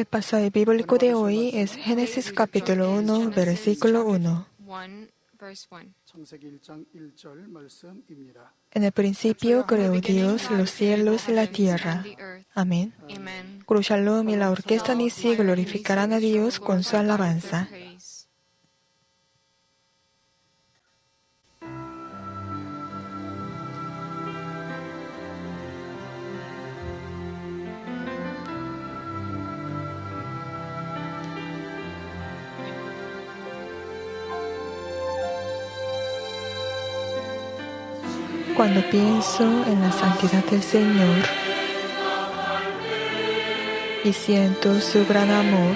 El pasaje bíblico de hoy es Génesis capítulo 1, versículo 1. En el principio creó Dios los cielos y la tierra. Amén. Guru Shalom y la orquesta Nisi glorificarán a Dios con su alabanza. Cuando pienso en la santidad del Señor y siento su gran amor,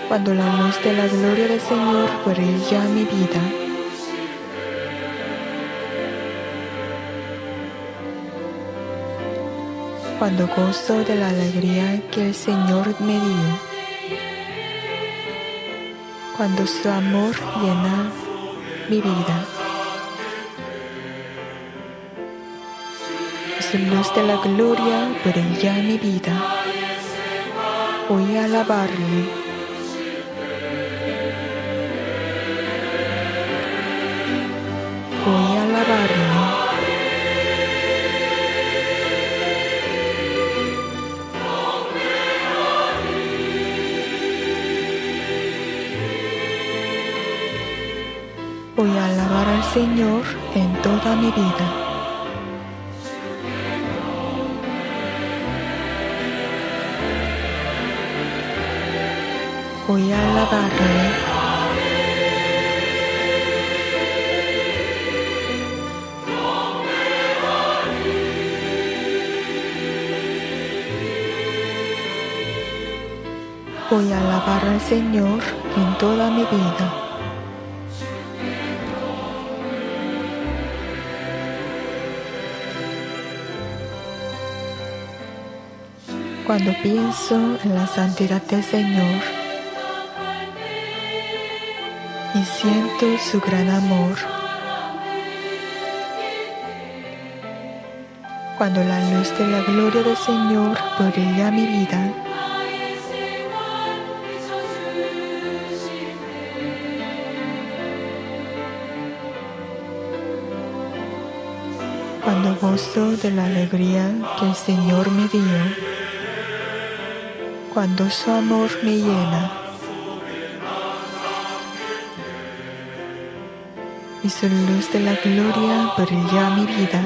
cuando la luz de la gloria del Señor brilla en mi vida, cuando gozo de la alegría que el Señor me dio, cuando su amor llena mi vida, su luz de la gloria brilla en mi vida, voy a alabarle. Voy a alabarle. Voy a alabar al Señor en toda mi vida. Voy a alabarle. Voy a alabar al Señor en toda mi vida. Cuando pienso en la santidad del Señor y siento su gran amor, cuando la luz de la gloria del Señor brilla mi vida, cuando gozo de la alegría que el Señor me dio, cuando su amor me llena y su luz de la gloria brilla mi vida,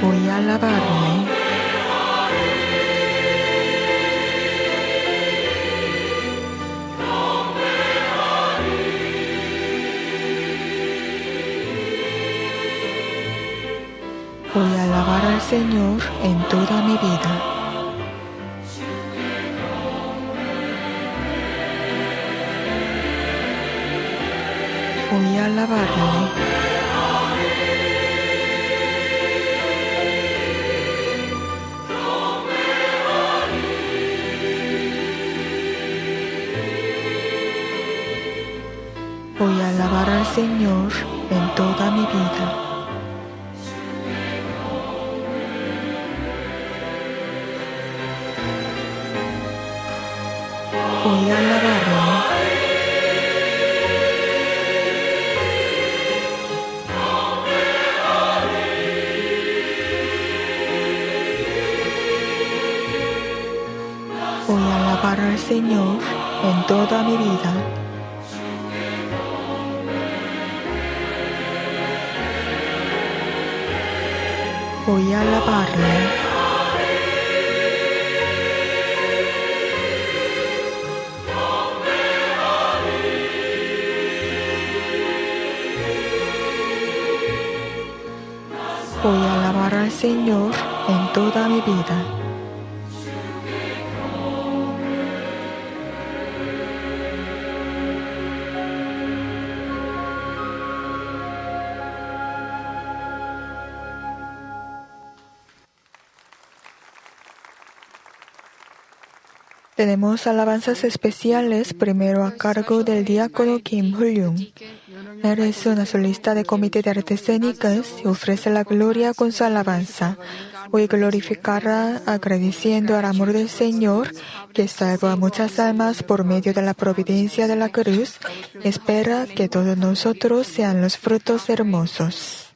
voy a alabarle. Voy a alabar al Señor en toda mi vida. Voy a alabarle. Voy a alabar al Señor en toda mi vida. Voy a alabarle. Voy a alabar al Señor en toda mi vida. Voy a alabarle. Voy a alabar al Señor en toda mi vida. Tenemos alabanzas especiales, primero a cargo del diácono Kim Hul-young. Él es una solista de comité de artes escénicas y ofrece la gloria con su alabanza. Hoy glorificará agradeciendo al amor del Señor, que salvó a muchas almas por medio de la providencia de la cruz. Espera que todos nosotros sean los frutos hermosos.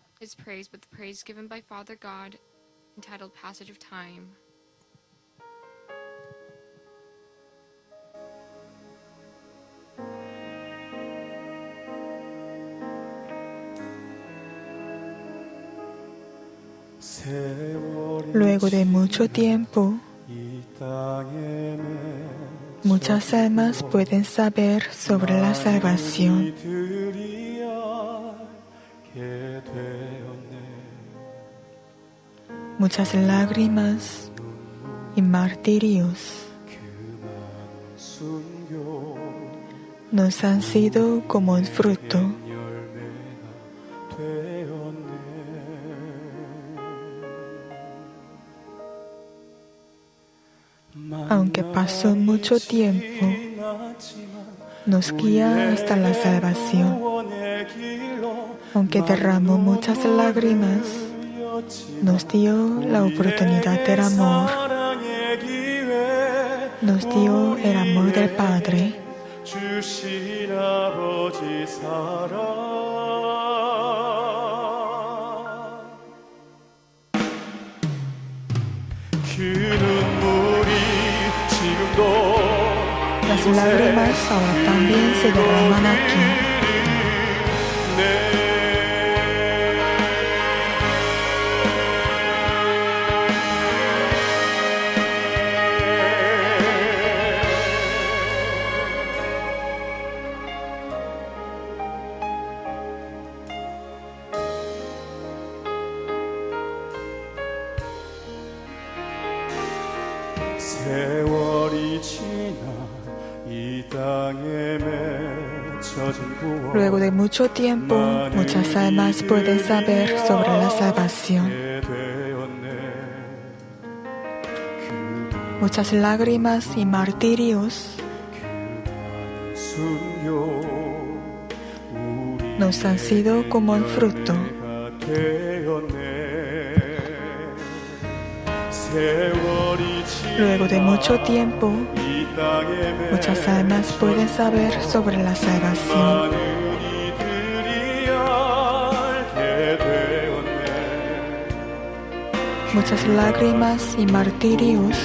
Luego de mucho tiempo, muchas almas pueden saber sobre la salvación. Muchas lágrimas y martirios nos han sido como un fruto. Aunque pasó mucho tiempo, nos guía hasta la salvación. Aunque derramó muchas lágrimas, nos dio la oportunidad del amor. Nos dio el amor del Padre. Las lágrimas ahora también se derraman aquí. Luego de mucho tiempo, muchas almas pueden saber sobre la salvación. Muchas lágrimas y martirios nos han sido como un fruto. Luego de mucho tiempo, muchas almas pueden saber sobre la salvación. Muchas lágrimas y martirios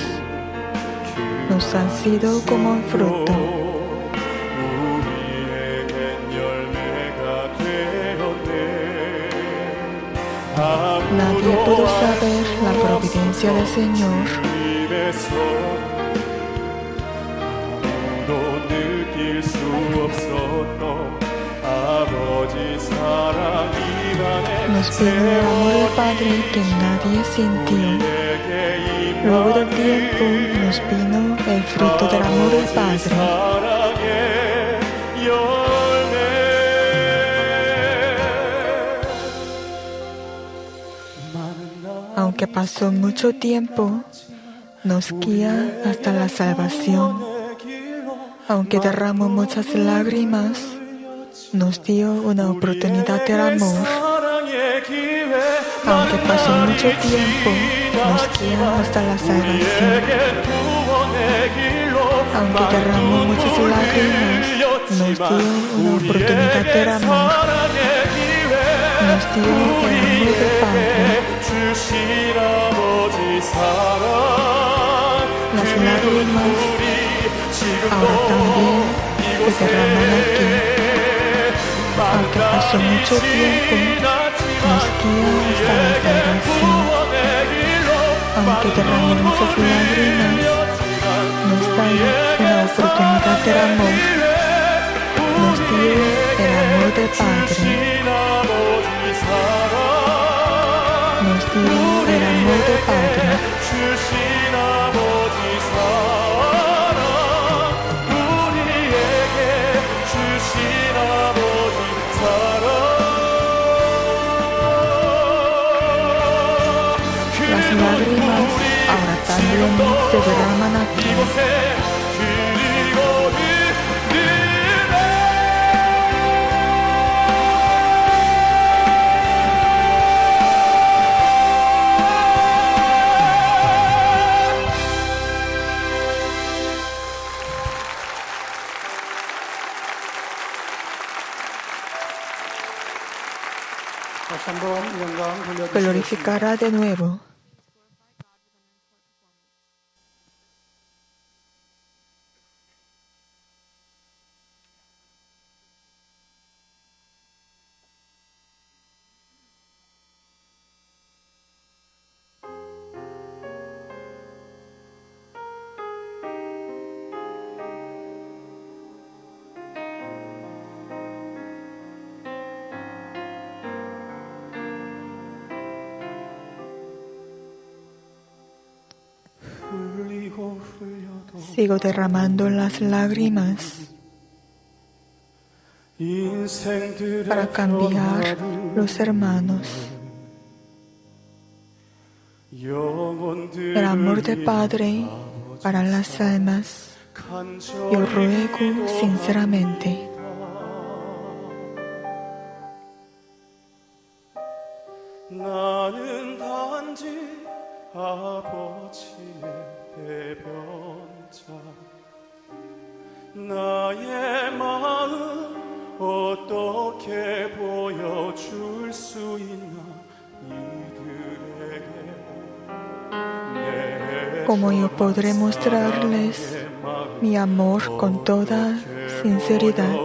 nos han sido como un fruto. Nadie pudo saber la providencia del Señor. Nos vino el amor del Padre que nadie sintió. Luego del tiempo nos vino el fruto del amor del Padre. Aunque pasó mucho tiempo, nos guía hasta la salvación. Aunque derramó muchas lágrimas, nos dio una oportunidad del amor. Aunque pasó mucho tiempo, nos guía hasta la salvación. Aunque derramó muchas lágrimas, nos dio una oportunidad del amor. Nos dio el amor del Padre. Las lágrimas ahora también se derraman aquí. Aunque pasó mucho tiempo, nos guía hasta la salvación. Aunque derramó muchas lágrimas, nos da una oportunidad del amor. Nos dio el amor del Padre. Nos dio el amor del Padre. Las lágrimas ahora también se derraman aquí. glorificará de nuevo. Sigo derramando las lágrimas para cambiar los hermanos. El amor del Padre para las almas, yo ruego sinceramente. 나는 단지 아버지의 배변자 나의 마음 어떻게 보여줄 수 있나 이들에게 ¿Cómo yo podré mostrarles mi amor con toda sinceridad?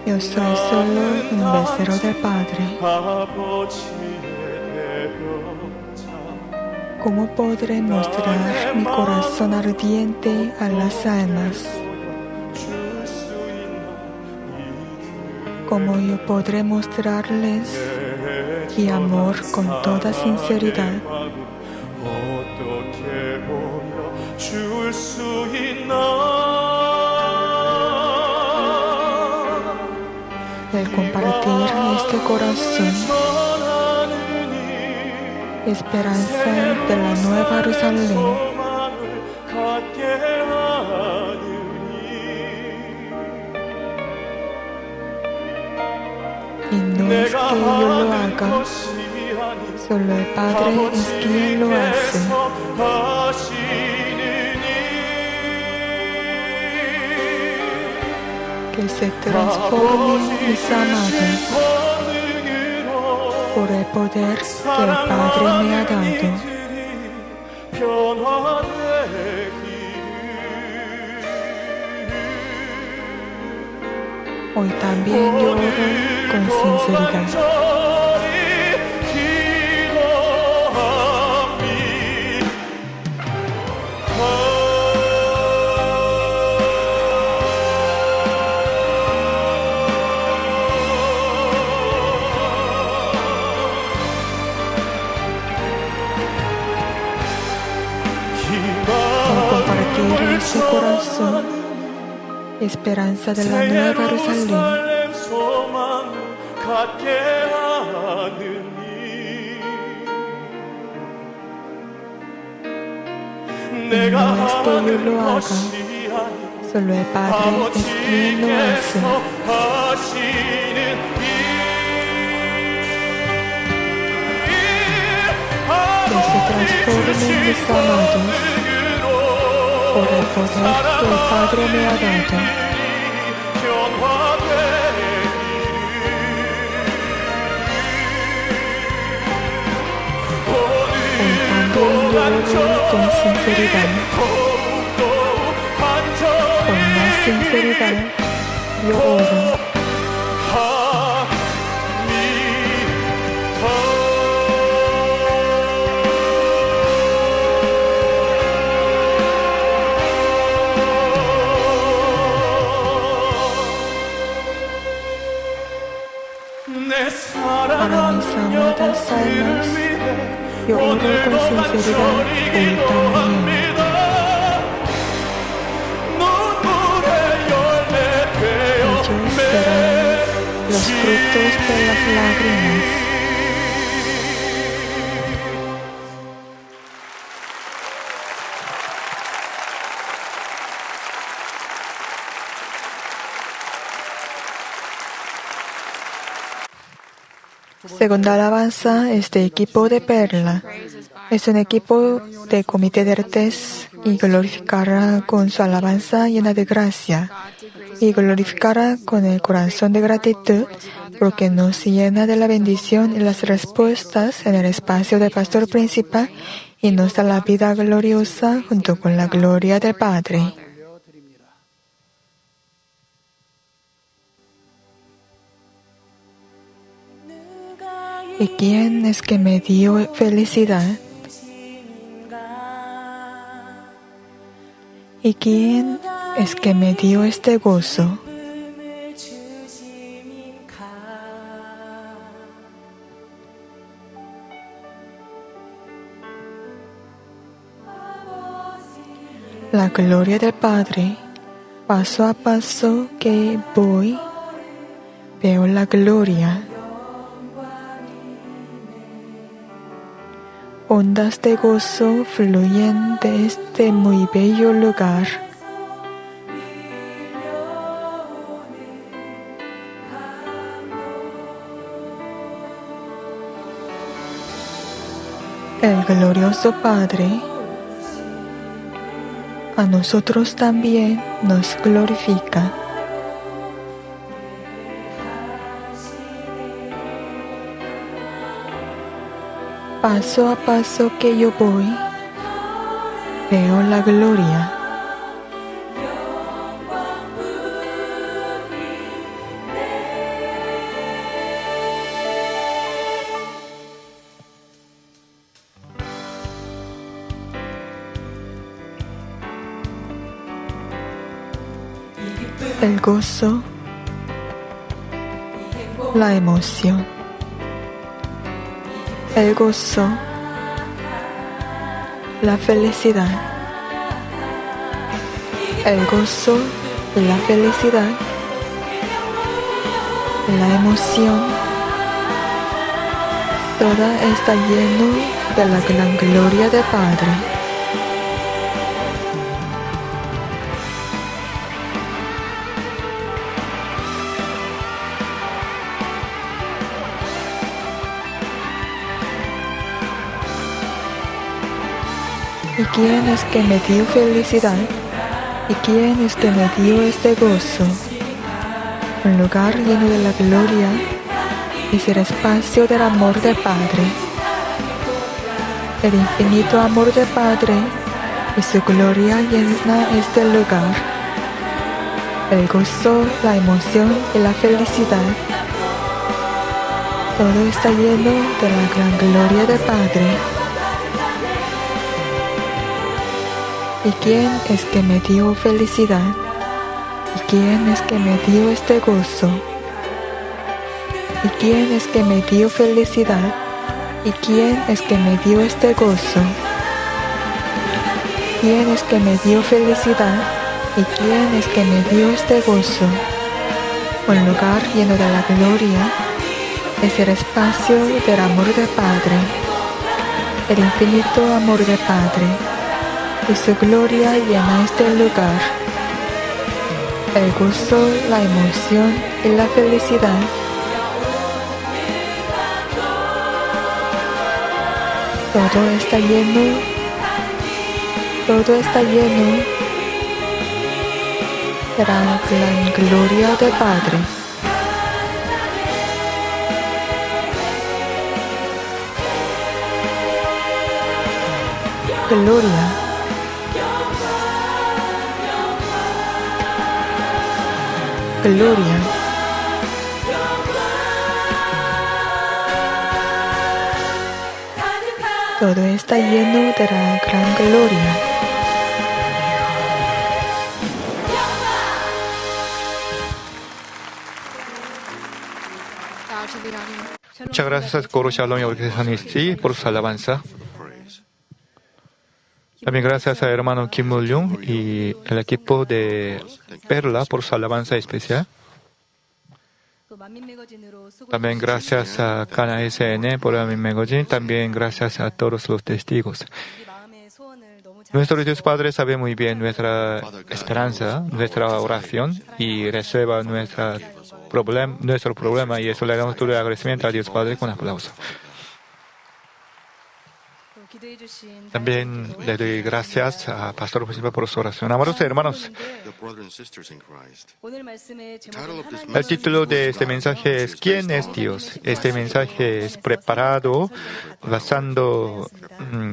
Yo soy solo un becero del Padre. ¿Cómo podré mostrar mi corazón ardiente a las almas? ¿Cómo yo podré mostrarles mi amor con toda sinceridad? El compartir este corazón, esperanza de la Nueva Jerusalén, y no es que yo lo haga, solo el Padre es quien lo hace. Que se transformen mis amados por el poder que el Padre me ha dado. Hoy también yo oro con sinceridad. Su corazón, esperanza de la Nueva Jerusalén. Y no es que yo lo haga, solo el Padre es quien lo hace. Que se transformen mis amados por el poder que el Padre me ha dado. Hoy también yo oro con sinceridad. Con más sinceridad yo oro. Para mis amadas almas, yo oro con sinceridad hoy también. Ellos serán los frutos de las lágrimas. Segunda alabanza es de equipo de Perla. Es un equipo de comité de artes y glorificará con su alabanza llena de gracia. y glorificará con el corazón de gratitud, porque nos llena de la bendición y las respuestas en el espacio del pastor principal y nos da la vida gloriosa junto con la gloria del Padre. ¿Y quién es que me dio felicidad? ¿Y quién es que me dio este gozo? La gloria del Padre, paso a paso que voy, veo la gloria. Ondas de gozo fluyen de este muy bello lugar. El glorioso Padre a nosotros también nos glorifica. Paso a paso que yo voy, veo la gloria. El gozo, la emoción. El gozo, la felicidad. El gozo y la felicidad, la emoción, toda está lleno de la gran gloria del Padre. ¿Y quién es que me dio felicidad? ¿Y quién es que me dio este gozo? Un lugar lleno de la gloria es el espacio del amor del Padre. El infinito amor del Padre y su gloria llena este lugar. El gozo, la emoción y la felicidad. Todo está lleno de la gran gloria del Padre. ¿Y quién es que me dio felicidad? ¿Y quién es que me dio este gozo? ¿Y quién es que me dio felicidad? ¿Y quién es que me dio este gozo? ¿Quién es que me dio felicidad? ¿Y quién es que me dio este gozo? Un lugar lleno de la gloria es el espacio del amor del Padre, el infinito amor del Padre. Y su gloria llena este lugar. El gozo, la emoción y la felicidad. Todo está lleno de la gran gloria del Padre. Gloria. Gloria. Todo está lleno de la gran gloria. Muchas gracias, Coro Shalom y Orquesta por su alabanza. También gracias al hermano Kim Mul-yung y el equipo de Perla por su alabanza especial. También gracias a Cana SN por el Magazine. También gracias a todos los testigos. Nuestro Dios Padre sabe muy bien nuestra esperanza, nuestra oración y resuelva nuestro problema, y eso le damos todo el agradecimiento a Dios Padre con aplauso. También le doy gracias a Pastor Principal por su oración. Amados hermanos, el título de este mensaje es ¿Quién es Dios? Este mensaje es preparado basando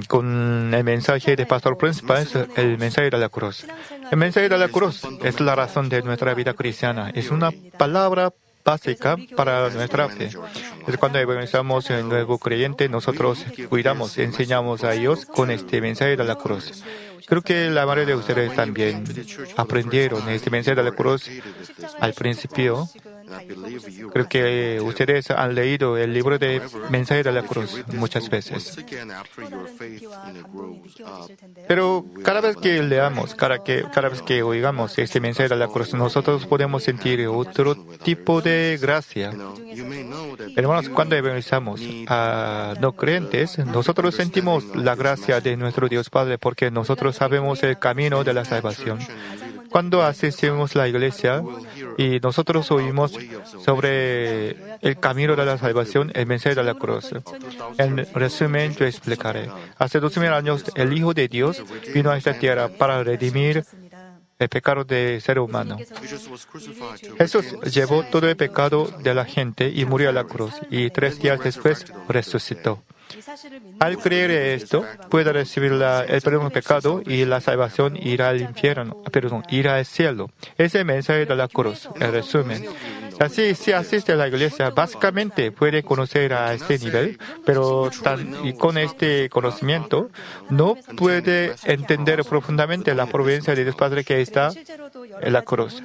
con el mensaje de Pastor Principal, es el mensaje de la cruz. El mensaje de la cruz es la razón de nuestra vida cristiana. Es una palabra básica para nuestra fe. Es cuando evangelizamos el nuevo creyente, nosotros cuidamos, enseñamos a ellos con este mensaje de la cruz. Creo que la mayoría de ustedes también aprendieron este mensaje de la cruz al principio. Creo que ustedes han leído el libro de Mensaje de la Cruz muchas veces. Pero cada vez que leamos, cada vez que oigamos este mensaje de la cruz, nosotros podemos sentir otro tipo de gracia. Hermanos, cuando evangelizamos a no creyentes, nosotros sentimos la gracia de nuestro Dios Padre porque nosotros sabemos el camino de la salvación. Cuando asistimos a la iglesia y nosotros oímos sobre el camino de la salvación, el mensaje de la cruz. En resumen, yo explicaré. Hace 2000 años, el Hijo de Dios vino a esta tierra para redimir el pecado del ser humano. Jesús llevó todo el pecado de la gente y murió a la cruz, y 3 días después resucitó. Al creer esto, puede recibir el perdón del pecado y la salvación, ir al cielo. Ese es el mensaje de la cruz, en resumen. Así, si asiste a la iglesia, básicamente puede conocer a este nivel, pero y con este conocimiento no puede entender profundamente la providencia de Dios Padre que está en la cruz.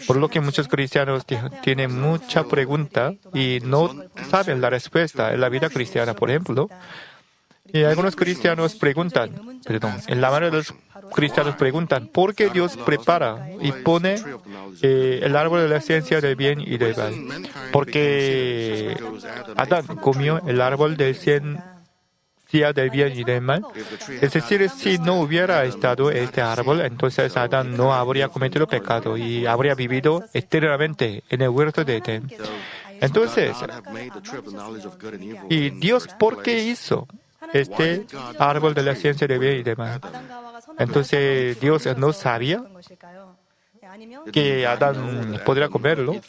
Por lo que muchos cristianos tienen mucha pregunta y no saben la respuesta en la vida cristiana, por ejemplo. Y algunos cristianos en la mayoría de los cristianos preguntan, ¿por qué Dios prepara y pone el árbol de la ciencia del bien y del mal? Porque Adán comió el árbol del ciencia del bien y del mal. Es decir, si no hubiera estado este árbol, entonces Adán no habría cometido pecado y habría vivido eternamente en el huerto de Edén. Entonces, ¿y Dios por qué hizo este árbol de la ciencia del bien y del mal? Entonces, Dios no sabía que Adán podría comerlo,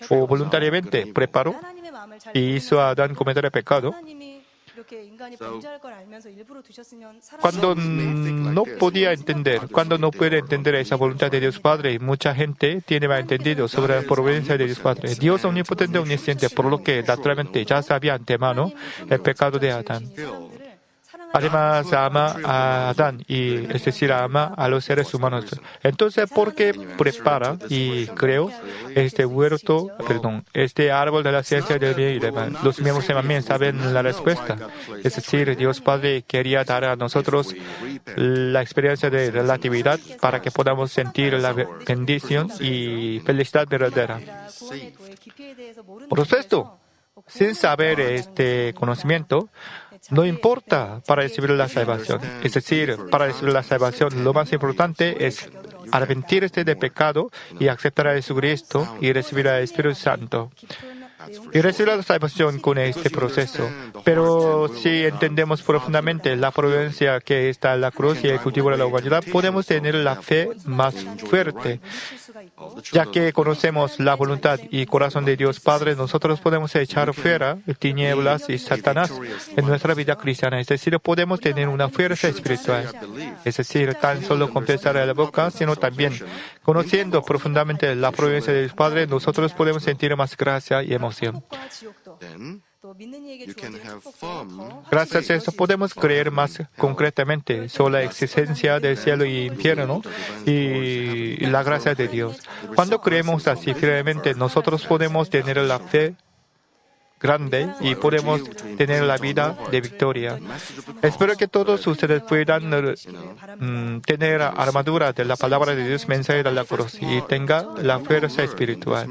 o voluntariamente preparó y hizo a Adán cometer el pecado. Cuando no puede entender esa voluntad de Dios Padre, y mucha gente tiene malentendido sobre la providencia de Dios Padre. Dios omnipotente, omnisciente, por lo que naturalmente ya sabía antemano el pecado de Adán. Además, ama a Adán, es decir, ama a los seres humanos. Entonces, ¿por qué prepara y creó este árbol de la ciencia del bien y del mal? Los miembros también saben la respuesta. Es decir, Dios Padre quería dar a nosotros la experiencia de relatividad para que podamos sentir la bendición y felicidad verdadera. Por supuesto, sin saber este conocimiento, no importa para recibir la salvación. Es decir, para recibir la salvación, lo más importante es arrepentirse del pecado y aceptar a Jesucristo y recibir al Espíritu Santo. Y recibir la salvación con este proceso. Pero si entendemos profundamente la providencia que está en la cruz y el cultivo de la humanidad, podemos tener la fe más fuerte. Ya que conocemos la voluntad y corazón de Dios Padre, nosotros podemos echar fuera tinieblas y Satanás en nuestra vida cristiana. Es decir, podemos tener una fuerza espiritual. Es decir, tan solo confesar a la boca, sino también conociendo profundamente la providencia de Dios Padre, nosotros podemos sentir más gracia y emoción. Gracias a eso podemos creer más concretamente sobre la existencia del cielo y infierno y la gracia de Dios. Cuando creemos así firmemente, nosotros podemos tener la fe grande y podemos tener la vida de victoria. Espero que todos ustedes puedan tener armadura de la palabra de Dios, mensaje de la cruz, y tenga la fuerza espiritual.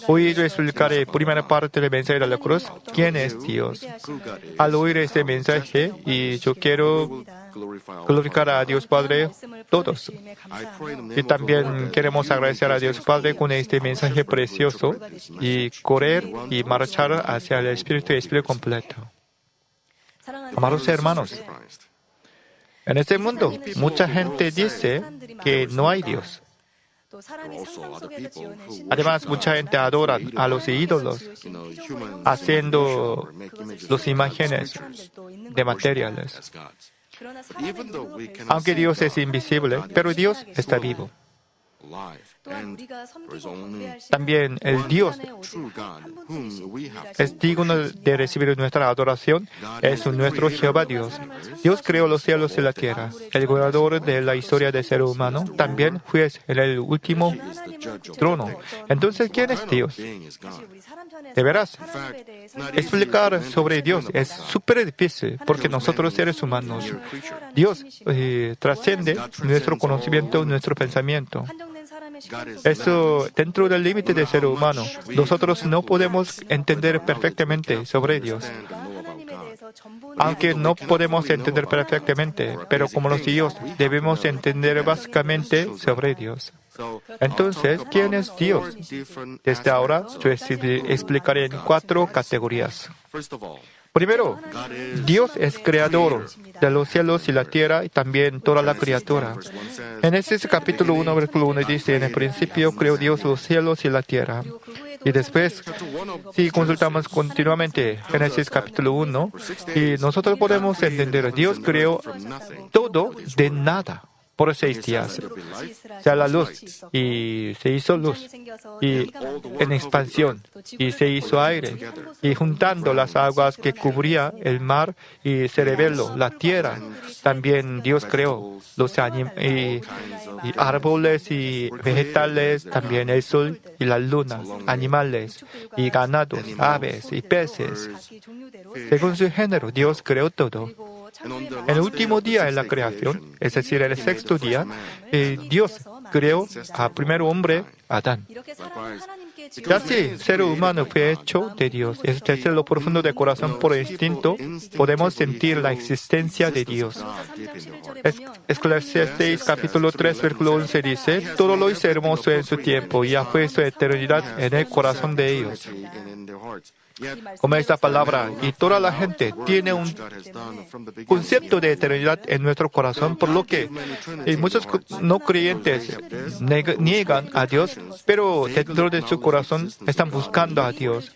Hoy yo explicaré primera parte del mensaje de la cruz, ¿quién es Dios? Al oír este mensaje, y yo quiero glorificar a Dios Padre todos. Y también queremos agradecer a Dios Padre con este mensaje precioso y correr y marchar hacia el Espíritu y Espíritu completo. Amados hermanos, en este mundo mucha gente dice que no hay Dios. Además, mucha gente adora a los ídolos, haciendo las imágenes de materiales. Aunque Dios es invisible, pero Dios está vivo. También el Dios es digno de recibir nuestra adoración, es nuestro Jehová Dios. Dios creó los cielos y la tierra, el gobernador de la historia del ser humano, también juez en el último trono. Entonces, ¿quién es Dios? De veras, explicar sobre Dios es súper difícil porque nosotros seres humanos, Dios trasciende nuestro conocimiento, nuestro pensamiento. Eso dentro del límite del ser humano. Nosotros no podemos entender perfectamente sobre Dios. Aunque no podemos entender perfectamente, pero como los hijos debemos entender básicamente sobre Dios. Entonces, ¿quién es Dios? Desde ahora, yo explicaré en 4 categorías. Primero, Dios es creador de los cielos y la tierra y también toda la criatura. En Génesis capítulo 1, versículo 1 dice, en el principio creó Dios los cielos y la tierra. Y después, si consultamos continuamente Génesis capítulo 1, y nosotros podemos entender, Dios creó todo de nada. Por 6 días. Se la luz y se hizo luz y en expansión y se hizo aire y juntando las aguas que cubría el mar y se reveló la tierra. También Dios creó los y árboles y vegetales, también el sol y la luna, animales y ganados, aves y peces. Según su género, Dios creó todo. En el último día de la creación, es decir, en el 6º día, Dios creó al primer hombre, Adán. Y así, ser humano fue hecho de Dios. Desde lo profundo del corazón, por instinto, podemos sentir la existencia de Dios. Eclesiastés capítulo 3, versículo 11 dice, todo lo hizo hermoso en su tiempo y ha puesto eternidad en el corazón de ellos. Como esta palabra, y toda la gente tiene un concepto de eternidad en nuestro corazón, por lo que muchos no creyentes niegan a Dios, pero dentro de su corazón están buscando a Dios.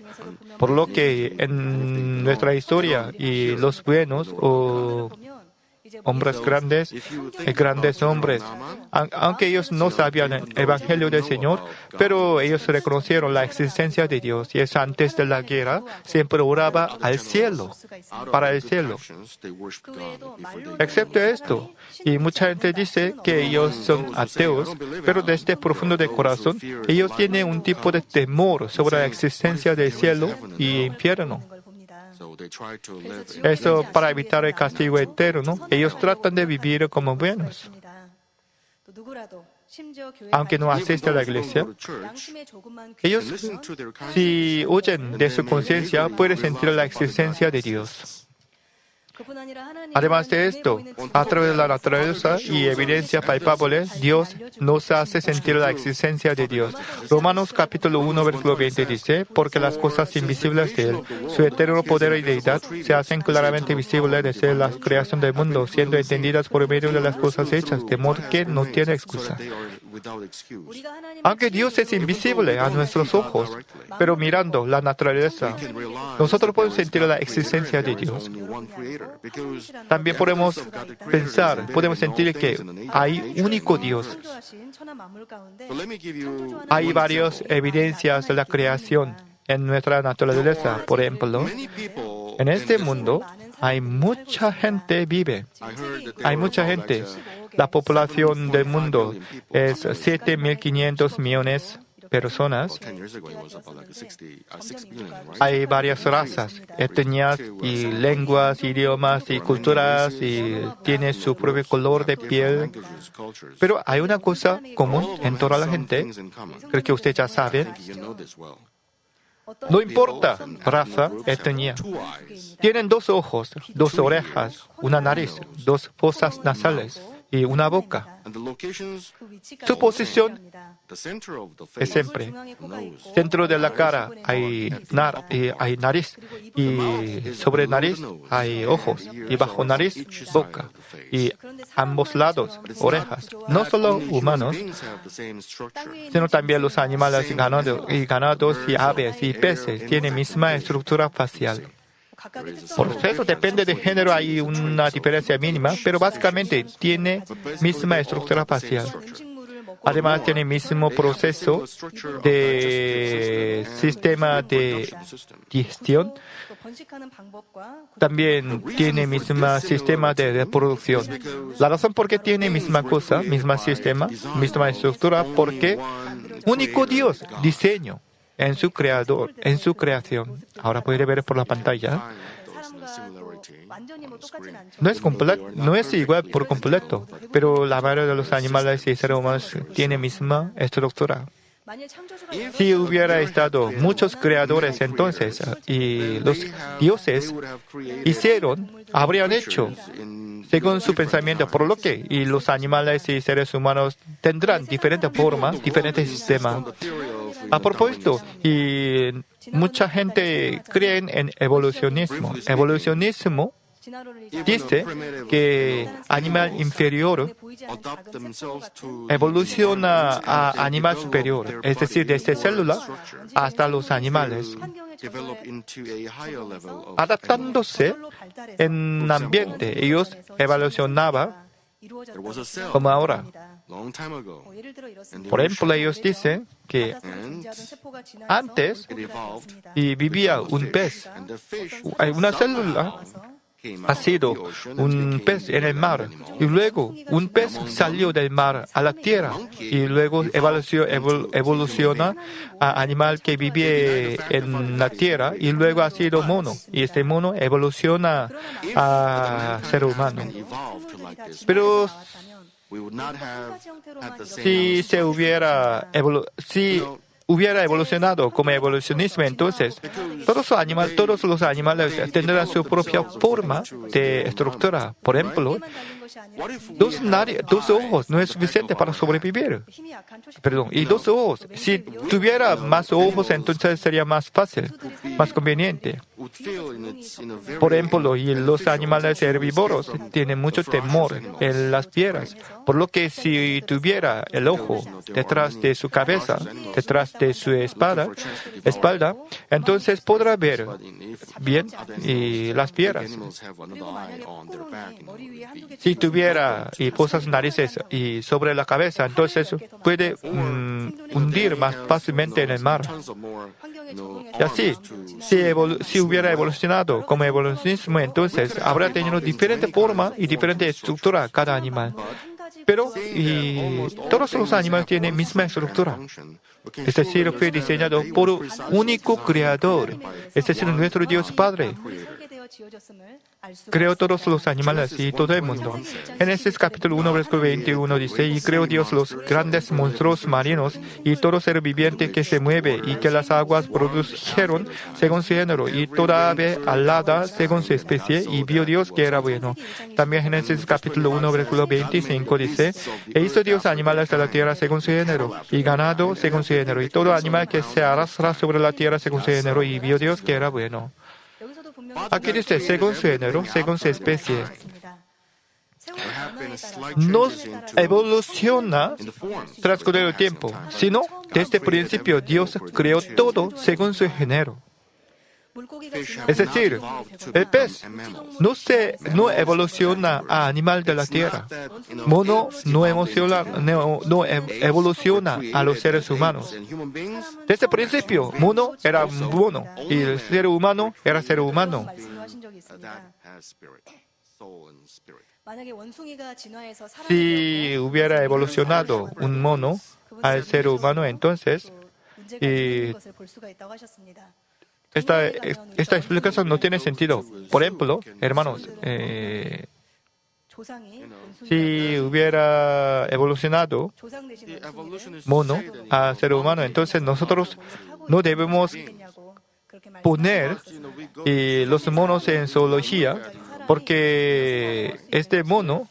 Por lo que en nuestra historia, y los buenos o hombres grandes, grandes hombres, aunque ellos no sabían el Evangelio del Señor, pero ellos reconocieron la existencia de Dios y es antes de la guerra, siempre oraba al cielo, para el cielo. Excepto esto, y mucha gente dice que ellos son ateos, pero desde el profundo del corazón, ellos tienen un tipo de temor sobre la existencia del cielo y infierno. Eso para evitar el castigo eterno, ellos tratan de vivir como buenos. Aunque no asisten a la iglesia, ellos, si oyen de su conciencia, pueden sentir la existencia de Dios. Además de esto, a través de la naturaleza y evidencia palpable, Dios nos hace sentir la existencia de Dios. Romanos capítulo 1, versículo 20 dice, porque las cosas invisibles de Él, su eterno poder y deidad, se hacen claramente visibles desde la creación del mundo, siendo entendidas por medio de las cosas hechas, de modo que no tiene excusa. Aunque Dios es invisible a nuestros ojos, pero mirando la naturaleza, nosotros podemos sentir la existencia de Dios. También podemos pensar, podemos sentir que hay un único Dios. Hay varias evidencias de la creación en nuestra naturaleza. Por ejemplo, en este mundo hay mucha gente vive. Hay mucha gente. La población del mundo es 7.500 millones de personas. Hay varias razas, etnias y lenguas, idiomas y culturas y tiene su propio color de piel. Pero hay una cosa común en toda la gente, creo que usted ya sabe. No importa raza, etnia. Tienen 2 ojos, 2 orejas, una nariz, 2 fosas nasales y una boca. Su posición es siempre centro de la cara hay nariz y sobre nariz hay ojos y bajo nariz boca y ambos lados orejas. No solo humanos, sino también los animales y ganados y aves y peces tienen misma estructura facial. Por eso depende del género, hay una diferencia mínima, pero básicamente tiene misma estructura facial. Además, tiene el mismo proceso de sistema de digestión. También tiene el mismo sistema de reproducción. La razón por qué tiene misma cosa, misma sistema, misma estructura, porque único Dios diseño en su creador, en su creación. Ahora puede ver por la pantalla. No es igual por completo, pero la mayoría de los animales y seres humanos tienen misma estructura. Si hubiera estado muchos creadores entonces y los dioses habrían hecho según su pensamiento, por lo que y los animales y seres humanos tendrán diferentes formas, diferentes sistemas. A propósito, y mucha gente cree en evolucionismo. Evolucionismo dice que animal inferior evoluciona a animal superior, es decir, desde célula hasta los animales, adaptándose en ambiente. Ellos evolucionaban como ahora. Por ejemplo, ellos dicen que antes vivía un pez, una célula ha sido un pez en el mar y luego un pez salió del mar a la tierra y luego evoluciona a animal que vive en la tierra y luego ha sido mono y este mono evoluciona a ser humano. Pero si hubiera evolucionado como evolucionismo, entonces todos los animales tendrán su propia forma de estructura. Por ejemplo, dos ojos no es suficiente para sobrevivir. Y dos ojos. Si tuviera más ojos, entonces sería más fácil, más conveniente. Por ejemplo, y los animales herbívoros tienen mucho temor en las piedras, por lo que si tuviera el ojo detrás de su cabeza, detrás de su espalda, entonces podrá ver bien y las piedras. Si tuviera y posas narices y sobre la cabeza, entonces puede hundir más fácilmente en el mar. Y así, si hubiera evolucionado como evolucionismo, entonces habría tenido diferente forma y diferente estructura cada animal. Pero todos los animales tienen misma estructura. Es decir, fue diseñado por un único creador, es decir, nuestro Dios Padre. Creó todos los animales y todo el mundo. Génesis capítulo 1, versículo 21 dice, y creó Dios los grandes monstruos marinos y todo ser viviente que se mueve y que las aguas produjeron según su género y toda ave alada según su especie y vio Dios que era bueno. También Génesis capítulo 1, versículo 25 dice, e hizo Dios animales de la tierra según su género y ganado según su género y todo animal que se arrastra sobre la tierra según su género y vio Dios que era bueno. Aquí dice, según su género, según su especie. No evoluciona transcurrido el tiempo, sino desde el principio Dios creó todo según su género. Es decir, el pez no evoluciona a animal de la tierra. Mono no evoluciona a los seres humanos. Desde el principio, mono era mono y el ser humano era ser humano. Si hubiera evolucionado un mono al ser humano, entonces esta explicación no tiene sentido. Por ejemplo, hermanos, si hubiera evolucionado mono a ser humano, entonces nosotros no debemos poner los monos en zoología, porque este mono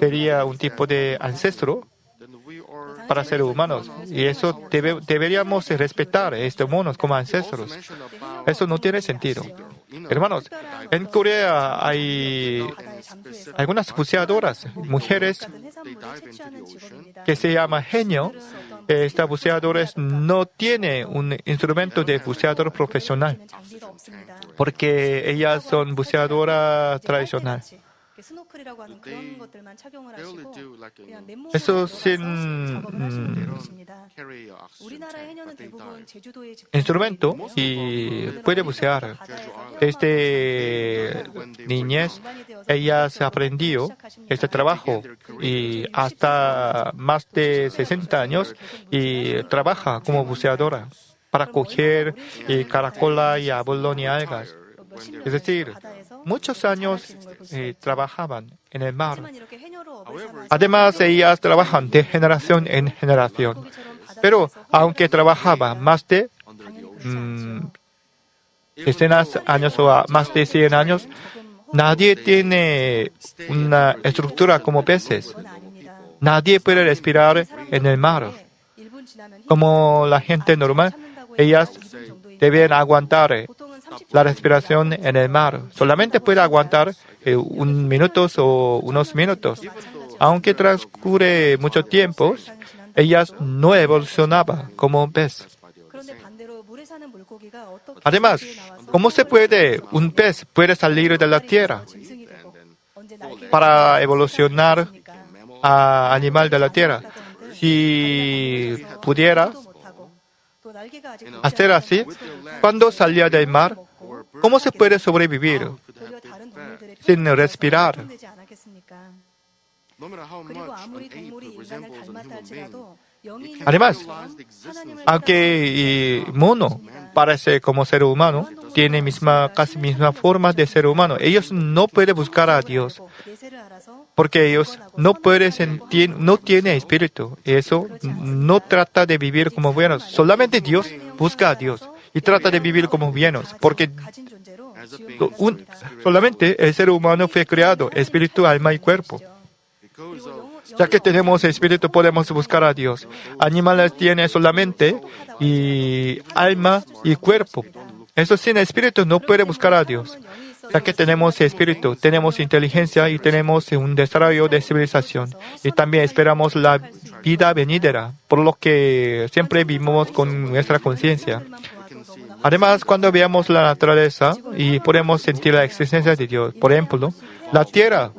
sería un tipo de ancestro para seres humanos. Y eso deberíamos respetar a estos monos como ancestros. Eso no tiene sentido. Hermanos, en Corea hay algunas buceadoras, mujeres que se llama genio. Estas buceadoras no tienen un instrumento de buceador profesional porque ellas son buceadoras tradicionales. Eso sin instrumento y puede bucear. Desde niñez, ellas aprendió este trabajo y hasta más de 60 años y trabaja como buceadora para coger caracola y abulón y algas. Es decir, muchos años trabajaban en el mar. Además, ellas trabajan de generación en generación. Pero aunque trabajaba más de decenas de años o más de 100 años, nadie tiene una estructura como peces. Nadie puede respirar en el mar. Como la gente normal, ellas deben aguantar la respiración en el mar. Solamente puede aguantar un minuto o unos minutos. Aunque transcurre mucho tiempo, ellas no evolucionaban como un pez. Además, ¿cómo se puede un pez puede salir de la tierra para evolucionar a animal de la tierra? Si pudiera hacer así, cuando salía del mar, ¿cómo se puede sobrevivir sin respirar? Además, aunque mono parece como ser humano, tiene casi misma forma de ser humano, ellos no pueden buscar a Dios, porque ellos no tienen espíritu. Eso no trata de vivir como buenos. Solamente Dios busca a Dios y trata de vivir como buenos, porque solamente el ser humano fue creado, espíritu, alma y cuerpo. Ya que tenemos espíritu, podemos buscar a Dios. Animales tienen solamente alma y cuerpo. Eso sin espíritu no puede buscar a Dios. Ya que tenemos espíritu, tenemos inteligencia y tenemos un desarrollo de civilización. Y también esperamos la vida venidera, por lo que siempre vivimos con nuestra conciencia. Además, cuando veamos la naturaleza y podemos sentir la existencia de Dios, por ejemplo, la tierra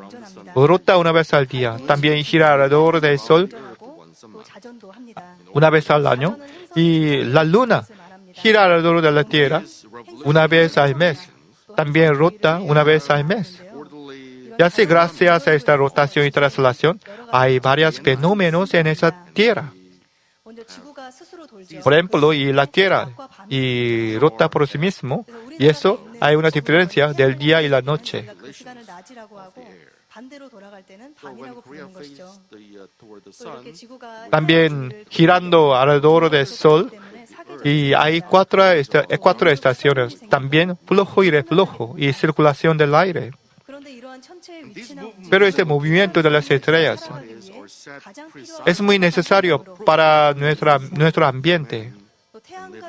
rota una vez al día, también gira alrededor del sol una vez al año, y la luna gira alrededor de la tierra una vez al mes, también rota una vez al mes. Y así, gracias a esta rotación y traslación, hay varios fenómenos en esa tierra. Por ejemplo, y la tierra rota por sí mismo, y eso hay una diferencia del día y la noche. También girando alrededor del sol, y hay cuatro estaciones, también flujo y reflujo y circulación del aire. Pero este movimiento de las estrellas es muy necesario para nuestro ambiente.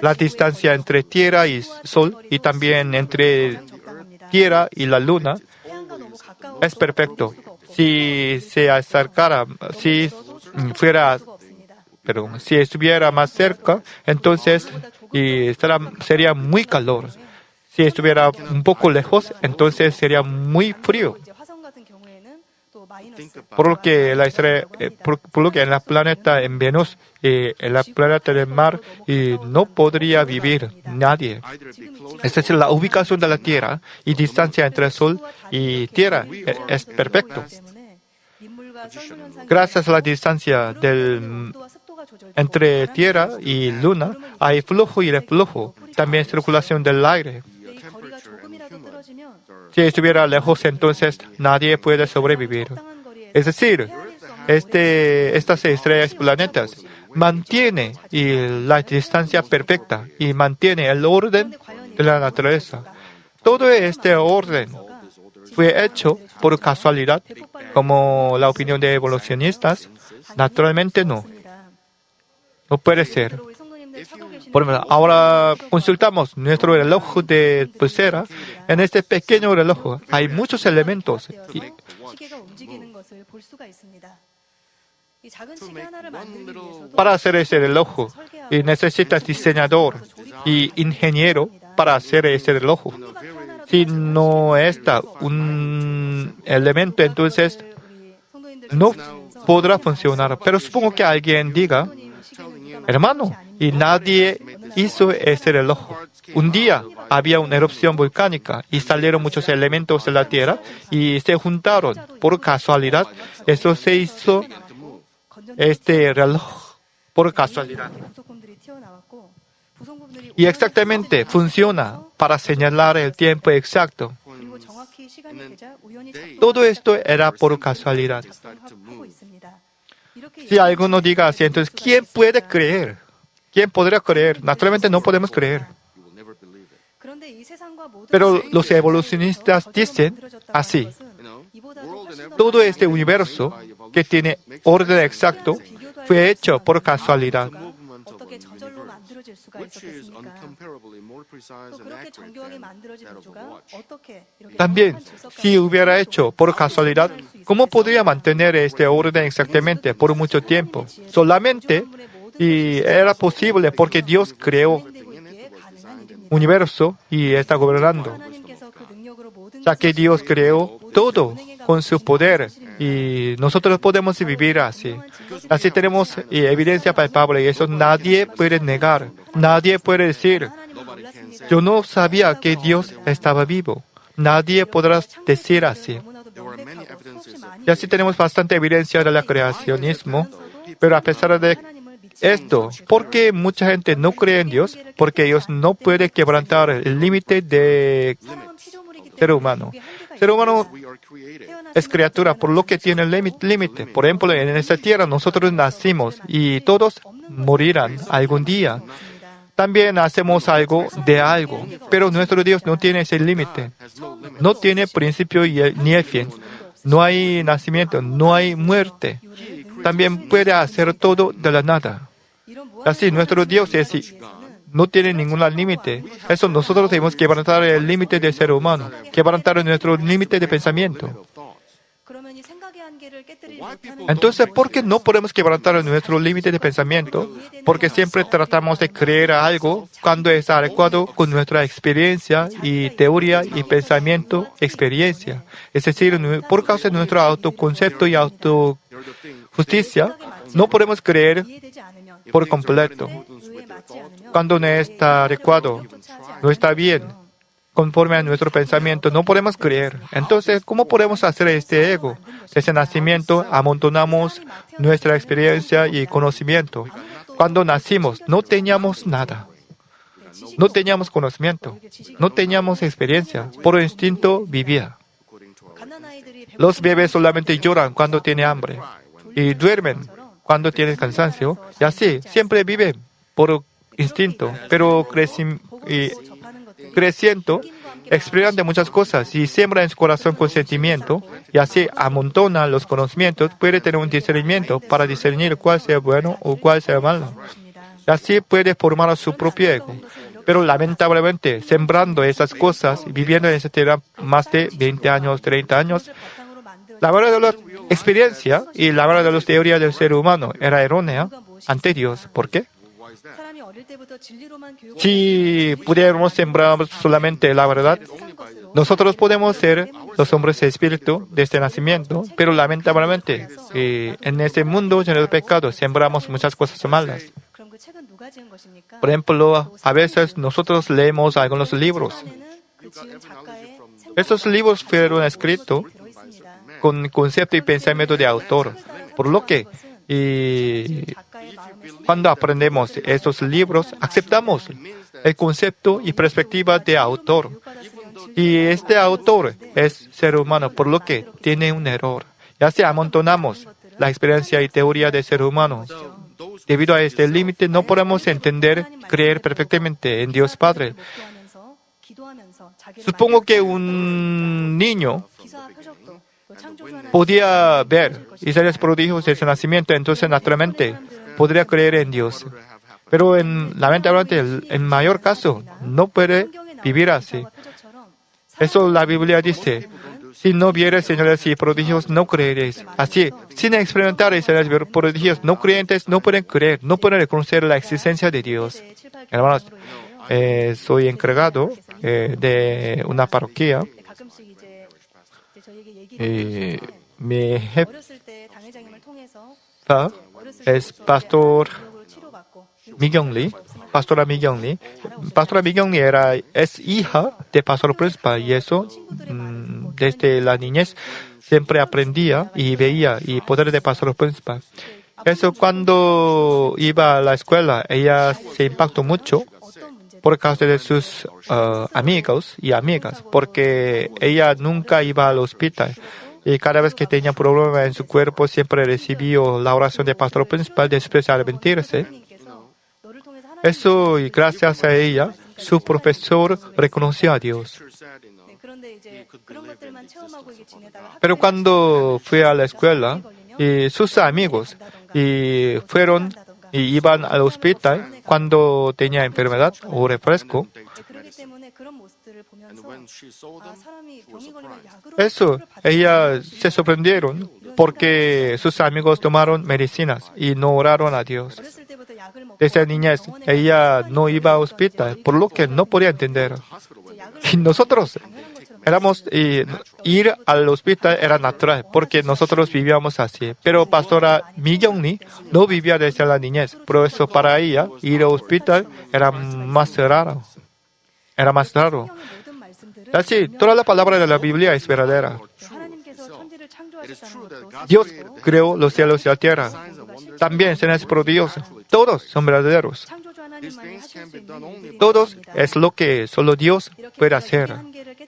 La distancia entre Tierra y Sol y también entre Tierra y la Luna es perfecto. Si se acercara, si estuviera más cerca, entonces sería muy calor. Si estuviera un poco lejos, entonces sería muy frío. Por lo que en la planeta en Venus, en la planeta del mar, no podría vivir nadie. Es decir, la ubicación de la Tierra y distancia entre el Sol y Tierra es perfecto. Gracias a la distancia entre Tierra y Luna, hay flujo y reflujo, también circulación del aire. Si estuviera lejos, entonces nadie puede sobrevivir. Es decir, estas estrellas y planetas mantienen la distancia perfecta y mantiene el orden de la naturaleza. Todo este orden fue hecho por casualidad, como la opinión de evolucionistas? Naturalmente no. No puede ser. Por ejemplo, ahora consultamos nuestro reloj de pulsera. En este pequeño reloj hay muchos elementos. Para hacer ese reloj, y necesitas diseñador y ingeniero para hacer ese reloj. Si no está un elemento, entonces no podrá funcionar. Pero supongo que alguien diga, hermano, y nadie hizo ese reloj. Un día había una erupción volcánica y salieron muchos elementos de la Tierra y se juntaron. Por casualidad, eso se hizo este reloj por casualidad. Y exactamente funciona para señalar el tiempo exacto. Todo esto era por casualidad. Si alguno diga así, entonces, ¿quién puede creer? ¿Quién podría creer? Naturalmente no podemos creer. Pero los evolucionistas dicen así: todo este universo que tiene orden exacto fue hecho por casualidad. También, si hubiera hecho por casualidad, ¿cómo podría mantener este orden exactamente por mucho tiempo? Solamente y era posible porque Dios creó universo y está gobernando. Ya que Dios creó todo con su poder y nosotros podemos vivir así. Así tenemos evidencia palpable y eso nadie puede negar. Nadie puede decir, yo no sabía que Dios estaba vivo. Nadie podrá decir así. Y así tenemos bastante evidencia del creacionismo, pero a pesar de esto, ¿por qué mucha gente no cree en Dios? Porque ellos no pueden quebrantar el límite de ser humano. Ser humano es criatura, por lo que tiene el límite. Por ejemplo, en esta tierra nosotros nacimos y todos morirán algún día. También hacemos algo de algo, pero nuestro Dios no tiene ese límite. No tiene principio ni el fin. No hay nacimiento, no hay muerte. También puede hacer todo de la nada. Así, nuestro Dios no tiene ningún límite. Eso nosotros debemos quebrantar el límite del ser humano, quebrantar nuestro límite de pensamiento. Entonces, ¿por qué no podemos quebrantar nuestro límite de pensamiento? Porque siempre tratamos de creer algo cuando es adecuado con nuestra experiencia y teoría y pensamiento, experiencia. Es decir, por causa de nuestro autoconcepto y autojusticia, no podemos creer por completo. Cuando no está adecuado, no está bien, conforme a nuestro pensamiento, no podemos creer. Entonces, ¿cómo podemos hacer este ego? Desde nacimiento amontonamos nuestra experiencia y conocimiento. Cuando nacimos, no teníamos nada. No teníamos conocimiento. No teníamos experiencia. Por instinto vivía. Los bebés solamente lloran cuando tienen hambre y duermen cuando tienen cansancio. Y así, siempre viven por instinto, pero creciendo, experimentan muchas cosas y siembran en su corazón con sentimiento y así amontonan los conocimientos, puede tener un discernimiento para discernir cuál sea bueno o cuál sea malo. Y así puede formar su propio ego. Pero lamentablemente, sembrando esas cosas y viviendo en esa tierra más de 20 años, 30 años, la verdad de la experiencia y la verdad de las teorías del ser humano era errónea ante Dios. ¿Por qué? Si pudiéramos sembrar solamente la verdad, nosotros podemos ser los hombres de espíritu desde nacimiento, pero lamentablemente en este mundo lleno de pecados sembramos muchas cosas malas. Por ejemplo, a veces nosotros leemos algunos libros. Estos libros fueron escritos con concepto y pensamiento de autor, por lo que cuando aprendemos estos libros, aceptamos el concepto y perspectiva de autor. Y este autor es ser humano, por lo que tiene un error. Y así amontonamos la experiencia y teoría del ser humano. Debido a este límite, no podemos entender, creer perfectamente en Dios Padre. Supongo que un niño podía ver Isaías prodigios de su nacimiento, entonces naturalmente podría creer en Dios. Pero lamentablemente, en mayor caso, no puede vivir así. Eso la Biblia dice, si no vieres señales y prodigios, no creeréis. Así, sin experimentar señales y prodigios, no creyentes no pueden creer, no pueden reconocer la existencia de Dios. Hermanos, soy encargado de una parroquia. Mi jefa es pastor Migyong-lee. Pastora Migyong-lee. Pastora Migyong-lee es hija de pastor principal y eso desde la niñez siempre aprendía y veía el poder de pastor principal. Eso cuando iba a la escuela, ella se impactó mucho por causa de sus amigos y amigas, porque ella nunca iba al hospital. Y cada vez que tenía problemas en su cuerpo, siempre recibió la oración del pastor principal después de arrepentirse. Eso, y gracias a ella, su profesor reconoció a Dios. Pero cuando fue a la escuela, y sus amigos fueron y iban al hospital cuando tenía enfermedad o refresco. Eso, ellas se sorprendieron porque sus amigos tomaron medicinas y no oraron a Dios. Desde niñez, ella no iba al hospital, por lo que no podía entender. Y nosotros ir al hospital era natural, porque nosotros vivíamos así. Pero pastora Migyong-lee no vivía desde la niñez. Por eso para ella, ir al hospital era más raro. Así, toda la palabra de la Biblia es verdadera. Dios creó los cielos y la tierra. También señales prodigiosas. Todos son verdaderos. Todos es lo que solo Dios puede hacer.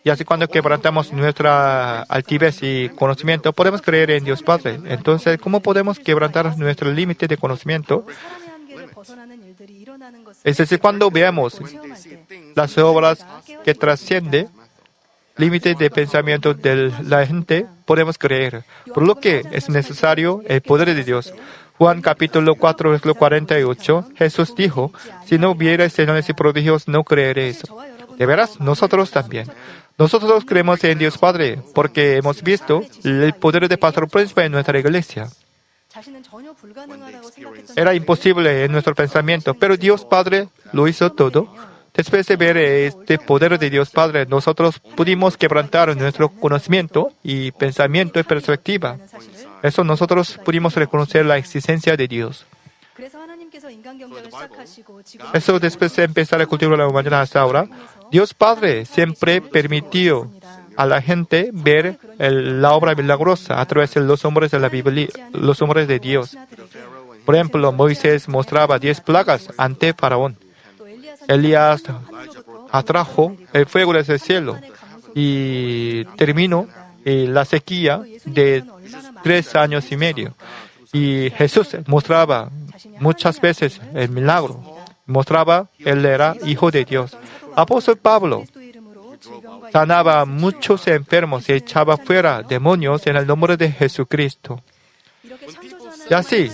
Y así cuando quebrantamos nuestra altivez y conocimiento, podemos creer en Dios Padre. Entonces, ¿cómo podemos quebrantar nuestro límite de conocimiento? Es decir, cuando veamos las obras que trascienden límites de pensamiento de la gente, podemos creer. Por lo que es necesario el poder de Dios. Juan capítulo 4, versículo 48, Jesús dijo, si no vierais señales y prodigios, no creeréis. De veras, nosotros también. Nosotros creemos en Dios Padre, porque hemos visto el poder de pastor principal en nuestra iglesia. Era imposible en nuestro pensamiento, pero Dios Padre lo hizo todo. Después de ver este poder de Dios Padre, nosotros pudimos quebrantar nuestro conocimiento y pensamiento y perspectiva. Eso nosotros pudimos reconocer la existencia de Dios. Eso después de empezar a cultivar la humanidad hasta ahora, Dios Padre siempre permitió a la gente ver la obra milagrosa a través de los hombres de la Biblia, los hombres de Dios. Por ejemplo, Moisés mostraba 10 plagas ante Faraón. Elías atrajo el fuego desde el cielo y terminó la sequía de 3 años y medio. Y Jesús mostraba muchas veces el milagro. Mostraba él era hijo de Dios. Apóstol Pablo sanaba a muchos enfermos y echaba fuera demonios en el nombre de Jesucristo. Y así,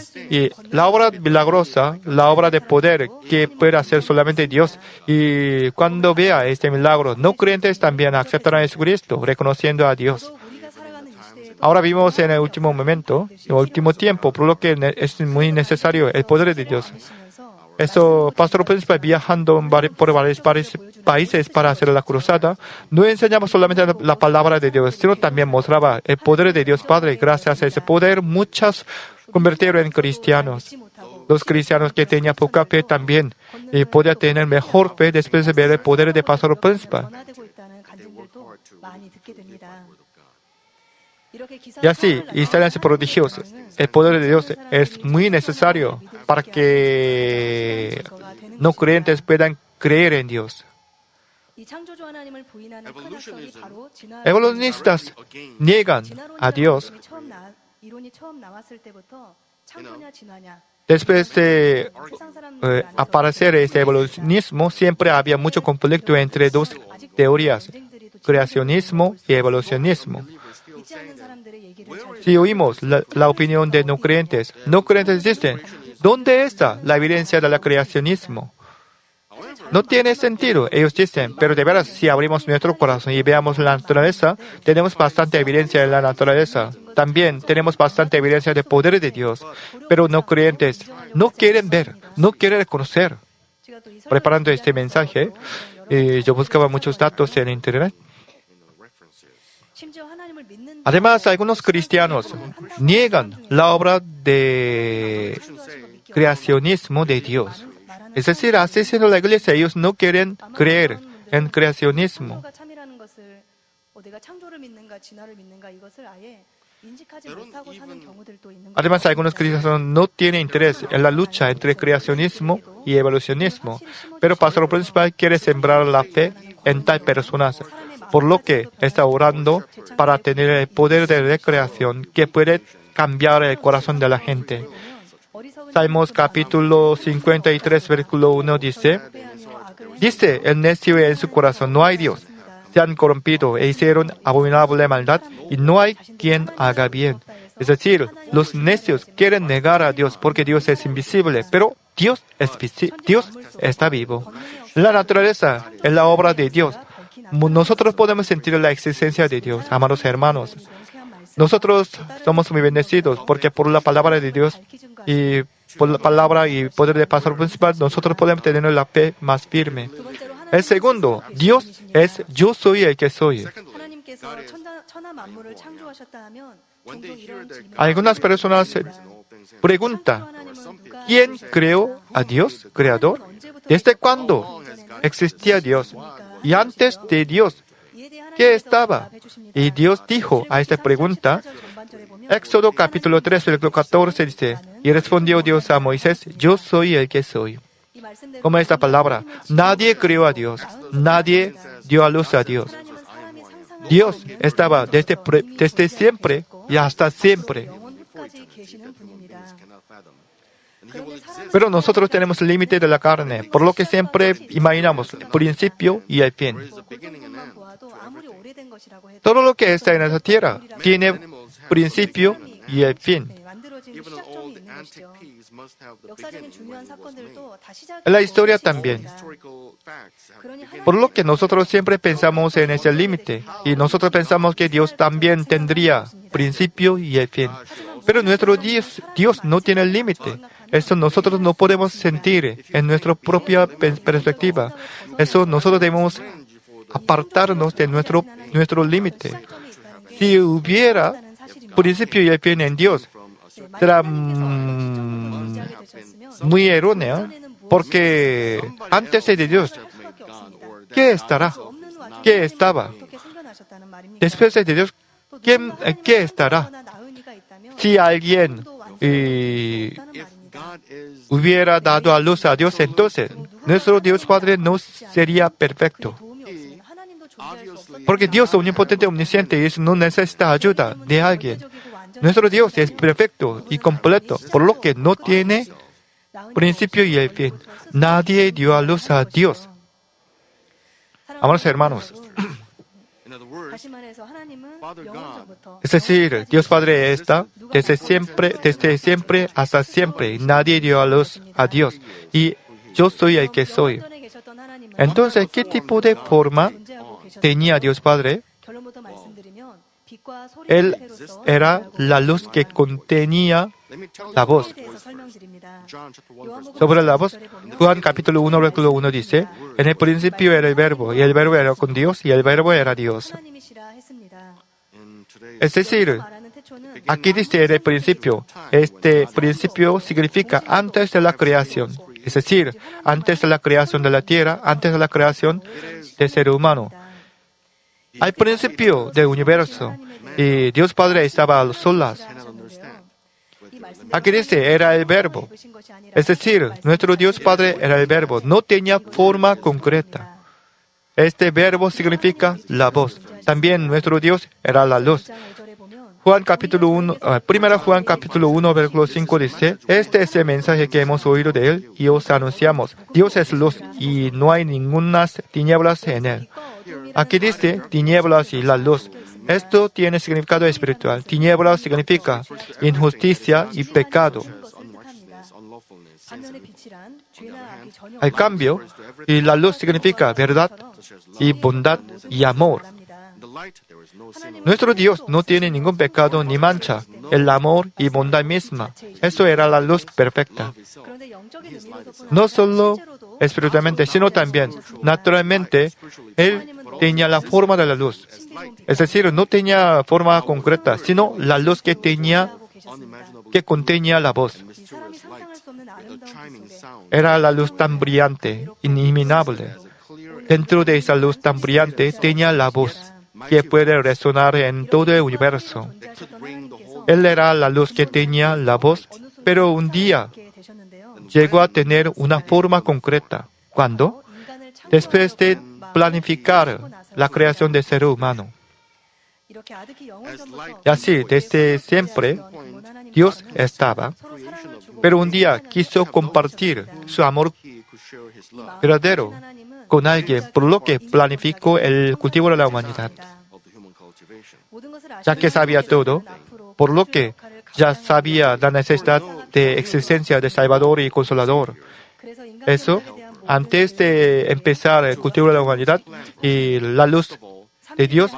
la obra milagrosa, la obra de poder que puede hacer solamente Dios. Y cuando vea este milagro, no creyentes también aceptarán a Jesucristo, reconociendo a Dios. Ahora vivimos en el último momento, el último tiempo, por lo que es muy necesario el poder de Dios. Eso, pastor principal viajando por varios países para hacer la cruzada, no enseñaba solamente la palabra de Dios, sino también mostraba el poder de Dios Padre. Gracias a ese poder, muchos convirtieron en cristianos. Los cristianos que tenían poca fe también podían tener mejor fe después de ver el poder del pastor principal. Y así, señales prodigiosos. El poder de Dios es muy necesario para que no creyentes puedan creer en Dios. Evolucionistas niegan a Dios. Después de aparecer este evolucionismo, siempre había mucho conflicto entre dos teorías. creacionismo y evolucionismo. Si oímos la opinión de no creyentes dicen, ¿dónde está la evidencia del creacionismo? No tiene sentido, ellos dicen, pero de veras, si abrimos nuestro corazón y veamos la naturaleza, tenemos bastante evidencia en la naturaleza. También tenemos bastante evidencia del poder de Dios, pero no creyentes no quieren ver, no quieren reconocer. Preparando este mensaje, yo buscaba muchos datos en Internet. Además, algunos cristianos niegan la obra de creacionismo de Dios. Es decir, así siendo la iglesia, ellos no quieren creer en creacionismo. Además, algunos cristianos no tienen interés en la lucha entre creacionismo y evolucionismo, pero el pastor principal quiere sembrar la fe en tal personas, por lo que está orando para tener el poder de recreación que puede cambiar el corazón de la gente. Salmos capítulo 53, versículo 1 dice el necio en su corazón, no hay Dios. Se han corrompido e hicieron abominable maldad y no hay quien haga bien. Es decir, los necios quieren negar a Dios porque Dios es invisible, pero Dios está vivo. La naturaleza es la obra de Dios. Nosotros podemos sentir la existencia de Dios, amados hermanos. Nosotros somos muy bendecidos porque por la palabra de Dios y por la palabra y poder del pastor principal, nosotros podemos tener la fe más firme. El segundo, Dios es yo soy el que soy. Algunas personas preguntan, ¿quién creó a Dios, creador? ¿Desde cuándo existía Dios? Y antes de Dios, ¿qué estaba? Y Dios dijo a esta pregunta, Éxodo capítulo 3, versículo 14 dice, y respondió Dios a Moisés, yo soy el que soy. Como esta palabra, nadie creó a Dios, nadie dio a luz a Dios. Dios estaba desde siempre y hasta siempre. Pero nosotros tenemos el límite de la carne, por lo que siempre imaginamos el principio y el fin. Todo lo que está en esta tierra tiene principio y el fin. La historia también. Por lo que nosotros siempre pensamos en ese límite y nosotros pensamos que Dios también tendría principio y el fin. Pero nuestro Dios no tiene límite. Eso nosotros no podemos sentir en nuestra propia perspectiva. Eso nosotros debemos apartarnos de nuestro límite. Si hubiera principio y el fin en Dios, será muy erróneo, porque antes de Dios, ¿qué estará? ¿Qué estaba? Después de Dios, ¿qué estará? Si alguien hubiera dado a luz a Dios, entonces nuestro Dios Padre no sería perfecto. Porque Dios omnipotente, omnisciente, y no necesita ayuda de alguien. Nuestro Dios es perfecto y completo, por lo que no tiene principio y el fin. Nadie dio a luz a Dios. Amados hermanos, es decir, Dios Padre está desde siempre hasta siempre. Nadie dio a luz a Dios. Y yo soy el que soy. Entonces, ¿qué tipo de forma tenía Dios Padre? Él era la luz que contenía la voz. Sobre la voz, Juan capítulo 1, versículo 1 dice, en el principio era el verbo, y el verbo era con Dios, y el verbo era Dios. Es decir, aquí dice en el principio. Este principio significa antes de la creación. Es decir, antes de la creación de la tierra, antes de la creación del ser humano. Al principio del universo, y Dios Padre estaba a solas. Aquí dice, era el verbo. Es decir, nuestro Dios Padre era el verbo, no tenía forma concreta. Este verbo significa la voz. También nuestro Dios era la luz. Juan capítulo 1, primera Juan capítulo 1, versículo 5 dice, este es el mensaje que hemos oído de Él y os anunciamos. Dios es luz y no hay ninguna tinieblas en Él. Aquí dice tinieblas y la luz. Esto tiene significado espiritual. Tinieblas significa injusticia y pecado. Al cambio, y la luz significa verdad y bondad y amor. Nuestro Dios no tiene ningún pecado ni mancha. El amor y bondad misma. Eso era la luz perfecta. No solo espiritualmente, sino también naturalmente, Él tenía la forma de la luz. Es decir, no tenía forma concreta, sino la luz que contenía la voz. Era la luz tan brillante, inimaginable. Dentro de esa luz tan brillante tenía la voz que puede resonar en todo el universo. Él era la luz que tenía la voz, pero un día llegó a tener una forma concreta. ¿Cuándo? Después de planificar la creación del ser humano. Y así, desde siempre, Dios estaba, pero un día quiso compartir su amor verdadero con alguien, por lo que planificó el cultivo de la humanidad. Ya que sabía todo, por lo que ya sabía la necesidad de existencia de Salvador y Consolador. Eso, antes de empezar el cultivo de la humanidad, y la luz de Dios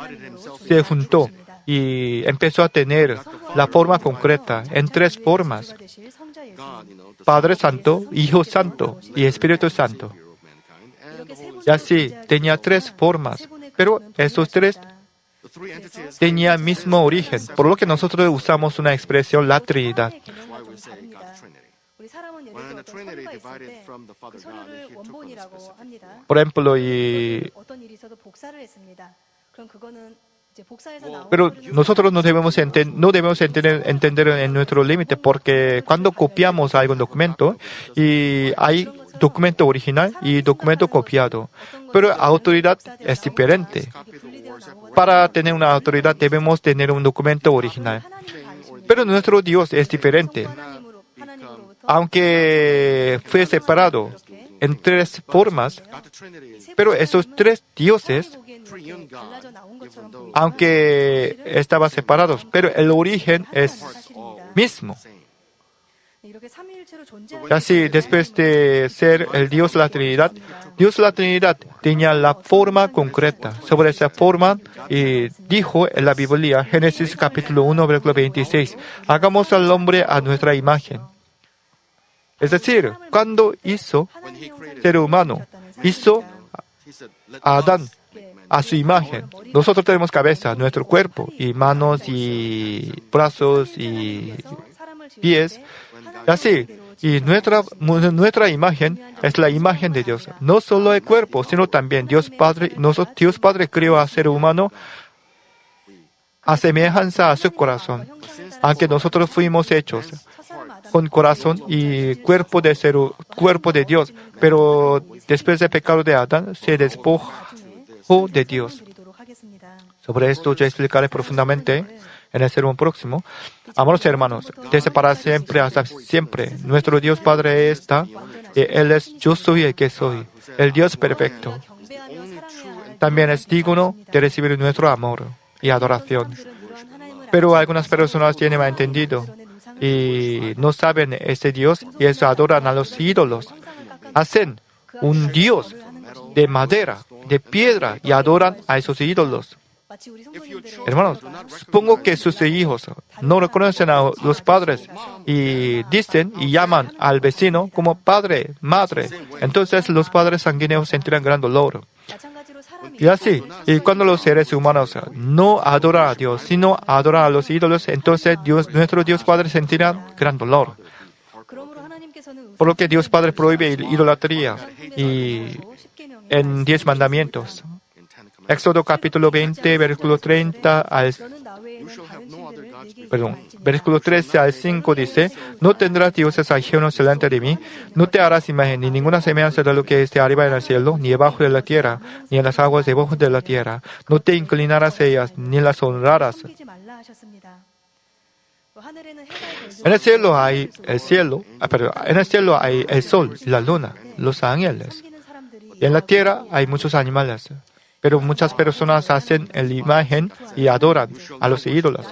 se juntó y empezó a tener la forma concreta en tres formas: Padre Santo, Hijo Santo y Espíritu Santo. Y así tenía tres formas, pero esos tres tenían el mismo origen, por lo que nosotros usamos una expresión, la Trinidad. Por ejemplo, pero nosotros no debemos entender en nuestro límite, porque cuando copiamos algún documento, y hay documento original y documento copiado, pero la autoridad es diferente. Para tener una autoridad debemos tener un documento original. Pero nuestro Dios es diferente. Aunque fue separado en tres formas, pero esos tres dioses, aunque estaban separados, pero el origen es mismo. Así, después de ser el Dios de la Trinidad tenía la forma concreta. Sobre esa forma, dijo en la Biblia, Génesis capítulo 1, versículo 26, hagamos al hombre a nuestra imagen. Es decir, cuando hizo ser humano, hizo a Adán a su imagen. Nosotros tenemos cabeza, nuestro cuerpo, y manos, y brazos, y pies. Y así, y nuestra imagen es la imagen de Dios. No solo el cuerpo, sino también Dios Padre creó al ser humano a semejanza a su corazón. Aunque nosotros fuimos hechos con corazón y cuerpo de Dios, pero después del pecado de Adán se despojó de Dios. Sobre esto yo explicaré profundamente en el sermón próximo. Amados hermanos, desde para siempre hasta siempre, nuestro Dios Padre está, y Él es yo soy el que soy, el Dios perfecto. También es digno de recibir nuestro amor y adoración. Pero algunas personas tienen malentendido y no saben ese Dios, y eso adoran a los ídolos. Hacen un Dios de madera, de piedra, y adoran a esos ídolos. Hermanos, supongo que sus hijos no reconocen a los padres y dicen y llaman al vecino como padre, madre. Entonces los padres sanguíneos sentirán gran dolor. Y así, y cuando los seres humanos no adoran a Dios, sino adoran a los ídolos, entonces nuestro Dios Padre sentirá gran dolor. Por lo que Dios Padre prohíbe idolatría y en 10 mandamientos. Éxodo capítulo 20, versículo 13 al 5 dice, no tendrás dioses ajenos delante de mí, no te harás imagen ni ninguna semejanza de lo que esté arriba en el cielo, ni debajo de la tierra, ni en las aguas debajo de la tierra. No te inclinarás a ellas, ni las honrarás. En el cielo hay el sol y la luna, los ángeles. Y en la tierra hay muchos animales. pero muchas personas hacen la imagen y adoran a los ídolos.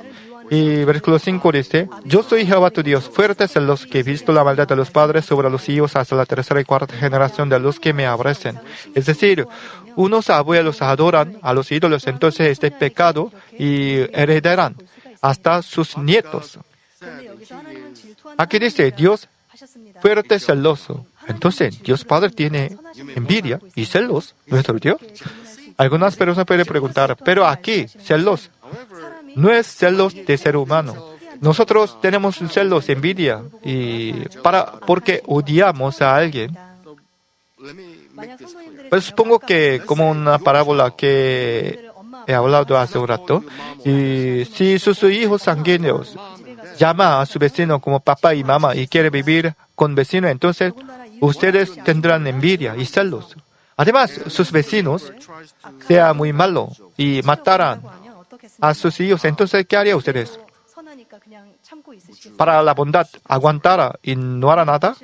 Y versículo 5 dice, yo soy Jehová tu Dios, fuerte celoso, que he visto la maldad de los padres sobre los hijos hasta la tercera y cuarta generación de los que me aborrecen. Es decir, unos abuelos adoran a los ídolos, entonces este pecado y heredarán hasta sus nietos. Aquí dice, Dios fuerte celoso. Entonces, Dios Padre tiene envidia y celos, nuestro Dios. Algunas personas pueden preguntar, pero aquí, celos, no es celos de ser humano. Nosotros tenemos celos, envidia, porque odiamos a alguien. Pues supongo que como una parábola que he hablado hace un rato, y si sus hijos sanguíneos llama a su vecino como papá y mamá y quiere vivir con vecino, entonces ustedes tendrán envidia y celos. Además, sus vecinos sea muy malo y matarán a sus hijos, entonces ¿qué harían ustedes? Para la bondad, aguantará y no hará nada.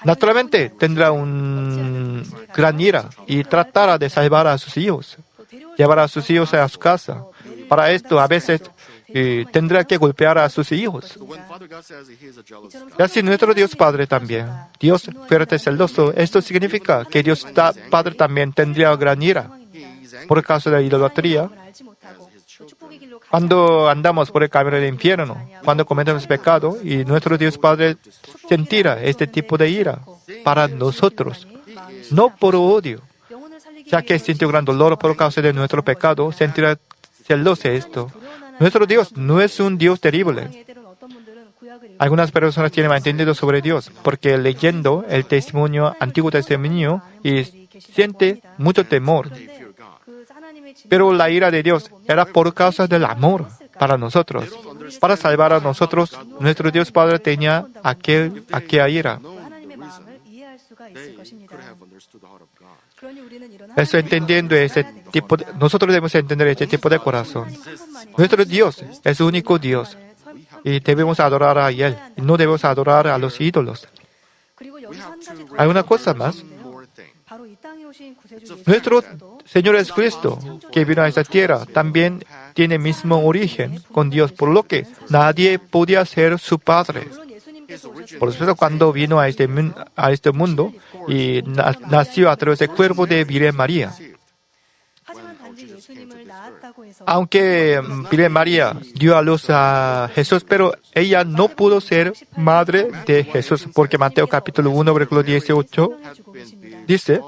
Naturalmente tendrá un gran ira y tratará de salvar a sus hijos, llevar a sus hijos a su casa. Para esto, a veces tendrá que golpear a sus hijos. Y así nuestro Dios Padre también, Dios fuerte celoso, esto significa que Dios Padre también tendría gran ira por causa de la idolatría. Cuando andamos por el camino del infierno, cuando cometemos pecado, y nuestro Dios Padre sentirá este tipo de ira para nosotros, no por odio, ya que siente un gran dolor por causa de nuestro pecado, sentirá celoso esto. Nuestro Dios no es un Dios terrible. Algunas personas tienen malentendido sobre Dios, porque leyendo el testimonio, Antiguo Testimonio, y siente mucho temor. Pero la ira de Dios era por causa del amor para nosotros. Para salvar a nosotros, nuestro Dios Padre tenía aquella ira. Eso entendiendo nosotros debemos entender este tipo de corazón. Nuestro Dios es el único Dios y debemos adorar a Él. Y no debemos adorar a los ídolos. Hay una cosa más. Nuestro Señor Jesucristo, que vino a esta tierra, también tiene el mismo origen con Dios, por lo que nadie podía ser su Padre. Por eso cuando vino a este mundo y nació a través del cuerpo de Virgen María. Aunque Virgen María dio a luz a Jesús, pero ella no pudo ser madre de Jesús, porque Mateo capítulo 1, versículo 18 dice,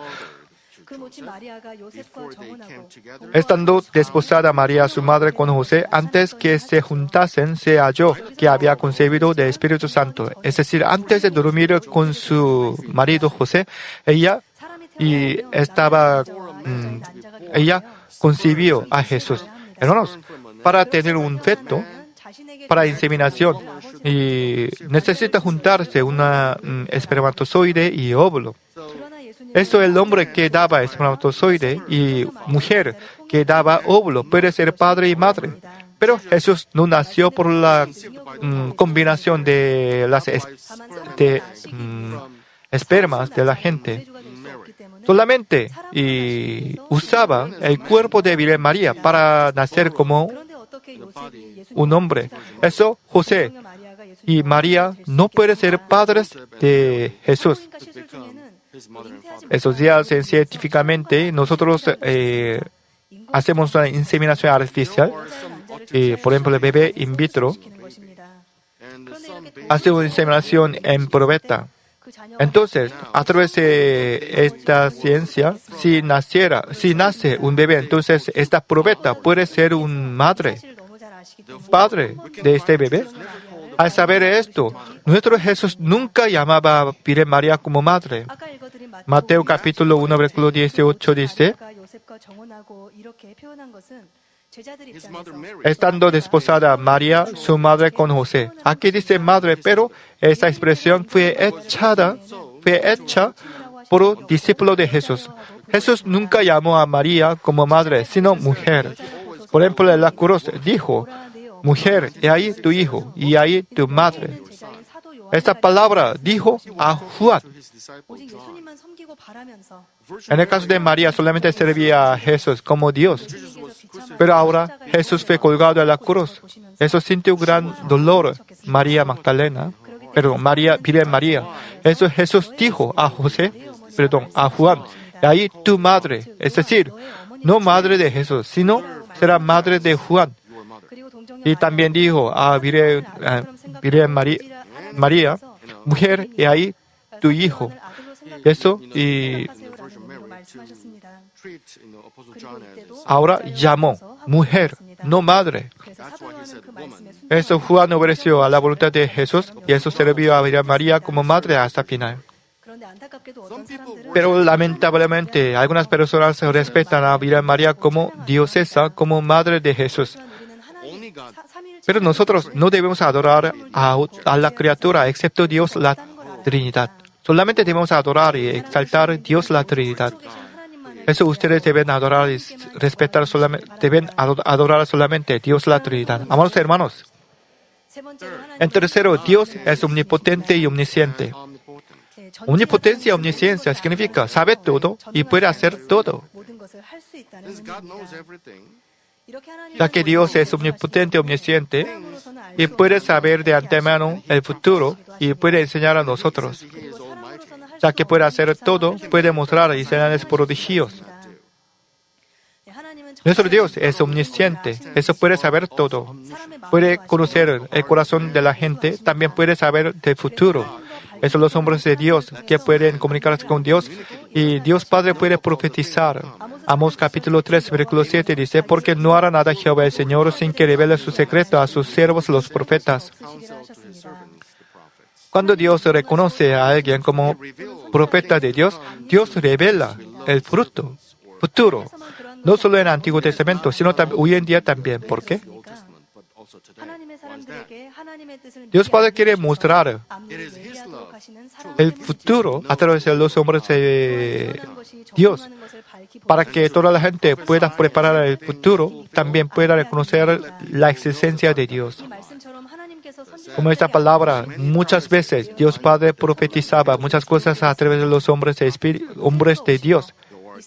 estando desposada María, su madre, con José, antes que se juntasen, se halló que había concebido del Espíritu Santo. Es decir, antes de dormir con su marido José, ella concibió a Jesús. Hermanos, para tener un feto, para inseminación, y necesita juntarse una espermatozoide y óvulo. Eso el hombre que daba espermatozoide y mujer que daba óvulo puede ser padre y madre. Pero Jesús no nació por la combinación de las espermas de la gente. Solamente usaba el cuerpo de Virgen María para nacer como un hombre. Eso José y María no pueden ser padres de Jesús. Esos días científicamente nosotros hacemos una inseminación artificial, por ejemplo el bebé in vitro hace una inseminación en probeta. Entonces, a través de esta ciencia, si nace un bebé, entonces esta probeta puede ser un padre de este bebé. Al saber esto, nuestro Jesús nunca llamaba a Virgen María como madre. Mateo capítulo 1, versículo 18 dice, estando desposada María, su madre, con José. Aquí dice madre, pero esta expresión fue hecha por discípulo de Jesús. Jesús nunca llamó a María como madre, sino mujer. Por ejemplo, en la cruz dijo, mujer, he ahí tu hijo, y ahí tu madre. esta palabra dijo a Juan. En el caso de María, solamente servía a Jesús como Dios. Pero ahora Jesús fue colgado a la cruz. Eso sintió gran dolor María Magdalena. María, Virgen María. Eso Jesús dijo a a Juan. Y ahí tu madre, es decir, no madre de Jesús, sino será madre de Juan. Y también dijo a Virgen María, mujer, y ahí tu hijo. Eso, y ahora llamó mujer, no madre. Eso Juan obedeció a la voluntad de Jesús y eso sirvió a Virgen María como madre hasta el final. Pero lamentablemente algunas personas respetan a Virgen María como diosesa, como madre de Jesús. Pero nosotros no debemos adorar a la criatura excepto Dios la Trinidad. Solamente debemos adorar y exaltar a Dios la Trinidad. Eso ustedes deben adorar y respetar solamente, deben adorar solamente Dios la Trinidad. Amados hermanos, en tercero, Dios es omnipotente y omnisciente. Omnipotencia y omnisciencia significa sabe todo y puede hacer todo. Ya que Dios es omnipotente y omnisciente y puede saber de antemano el futuro y puede enseñar a nosotros. Ya que puede hacer todo, puede mostrar y señales prodigios. Nuestro Dios es omnisciente, eso puede saber todo. Puede conocer el corazón de la gente, también puede saber del futuro. Esos son los hombres de Dios que pueden comunicarse con Dios y Dios Padre puede profetizar. Amós capítulo 3, versículo 7 dice, porque no hará nada Jehová el Señor sin que revele su secreto a sus siervos los profetas. Cuando Dios reconoce a alguien como profeta de Dios, Dios revela el futuro. No solo en el Antiguo Testamento, sino también hoy en día también. ¿Por qué? Dios Padre quiere mostrar el futuro a través de los hombres de Dios, para que toda la gente pueda preparar el futuro, también pueda reconocer la existencia de Dios. Como esta palabra, muchas veces Dios Padre profetizaba muchas cosas a través de los hombres de Dios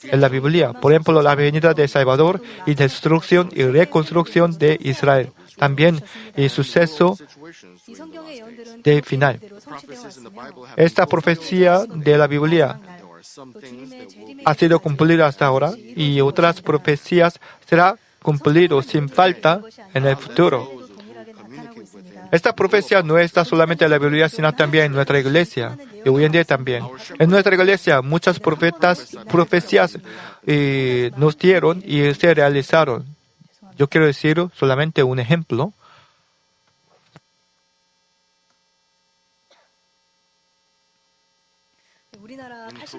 en la Biblia. Por ejemplo, la venida de Salvador y destrucción y reconstrucción de Israel. También el suceso del final. Esta profecía de la Biblia ha sido cumplida hasta ahora y otras profecías serán cumplidas sin falta en el futuro. Esta profecía no está solamente en la Biblia, sino también en nuestra iglesia, y hoy en día también. En nuestra iglesia, muchas profecías nos dieron y se realizaron. Yo quiero decir solamente un ejemplo.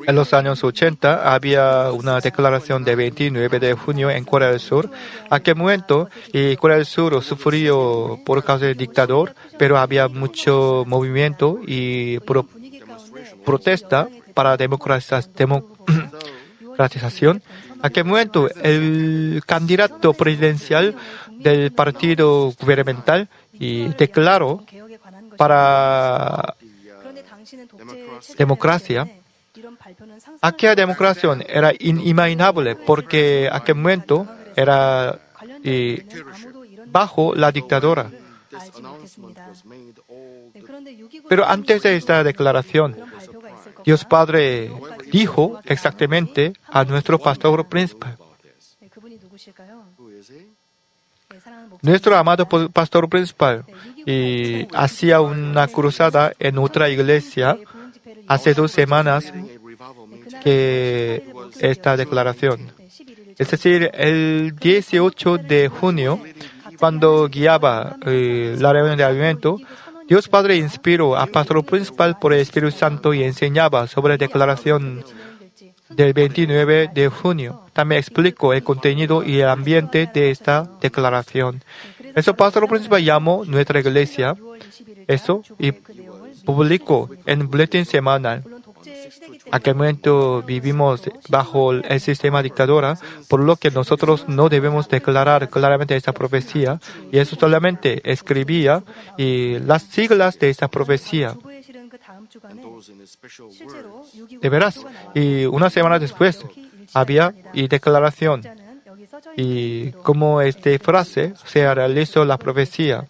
En los años 80 había una declaración de 29 de junio en Corea del Sur. A aquel momento, Corea del Sur sufrió por causa del dictador, pero había mucho movimiento y protesta para democratización. A aquel momento, el candidato presidencial del partido gubernamental declaró para democracia. Aquella democracia era inimaginable porque en aquel momento era bajo la dictadura. Pero antes de esta declaración, Dios Padre dijo exactamente a nuestro pastor principal. Nuestro amado pastor principal hacía una cruzada en otra iglesia hace 2 semanas que esta declaración. Es decir, el 18 de junio, cuando guiaba la reunión de avivamiento, Dios Padre inspiró al pastor principal por el Espíritu Santo y enseñaba sobre la declaración del 29 de junio. También explicó el contenido y el ambiente de esta declaración. Eso, pastor principal llamó nuestra iglesia, y publicó en un boletín semanal. En aquel momento vivimos bajo el sistema dictadura, por lo que nosotros no debemos declarar claramente esta profecía, y eso solamente escribía y las siglas de esta profecía. De veras, y una semana después había y declaración. Y como esta frase se realizó la profecía,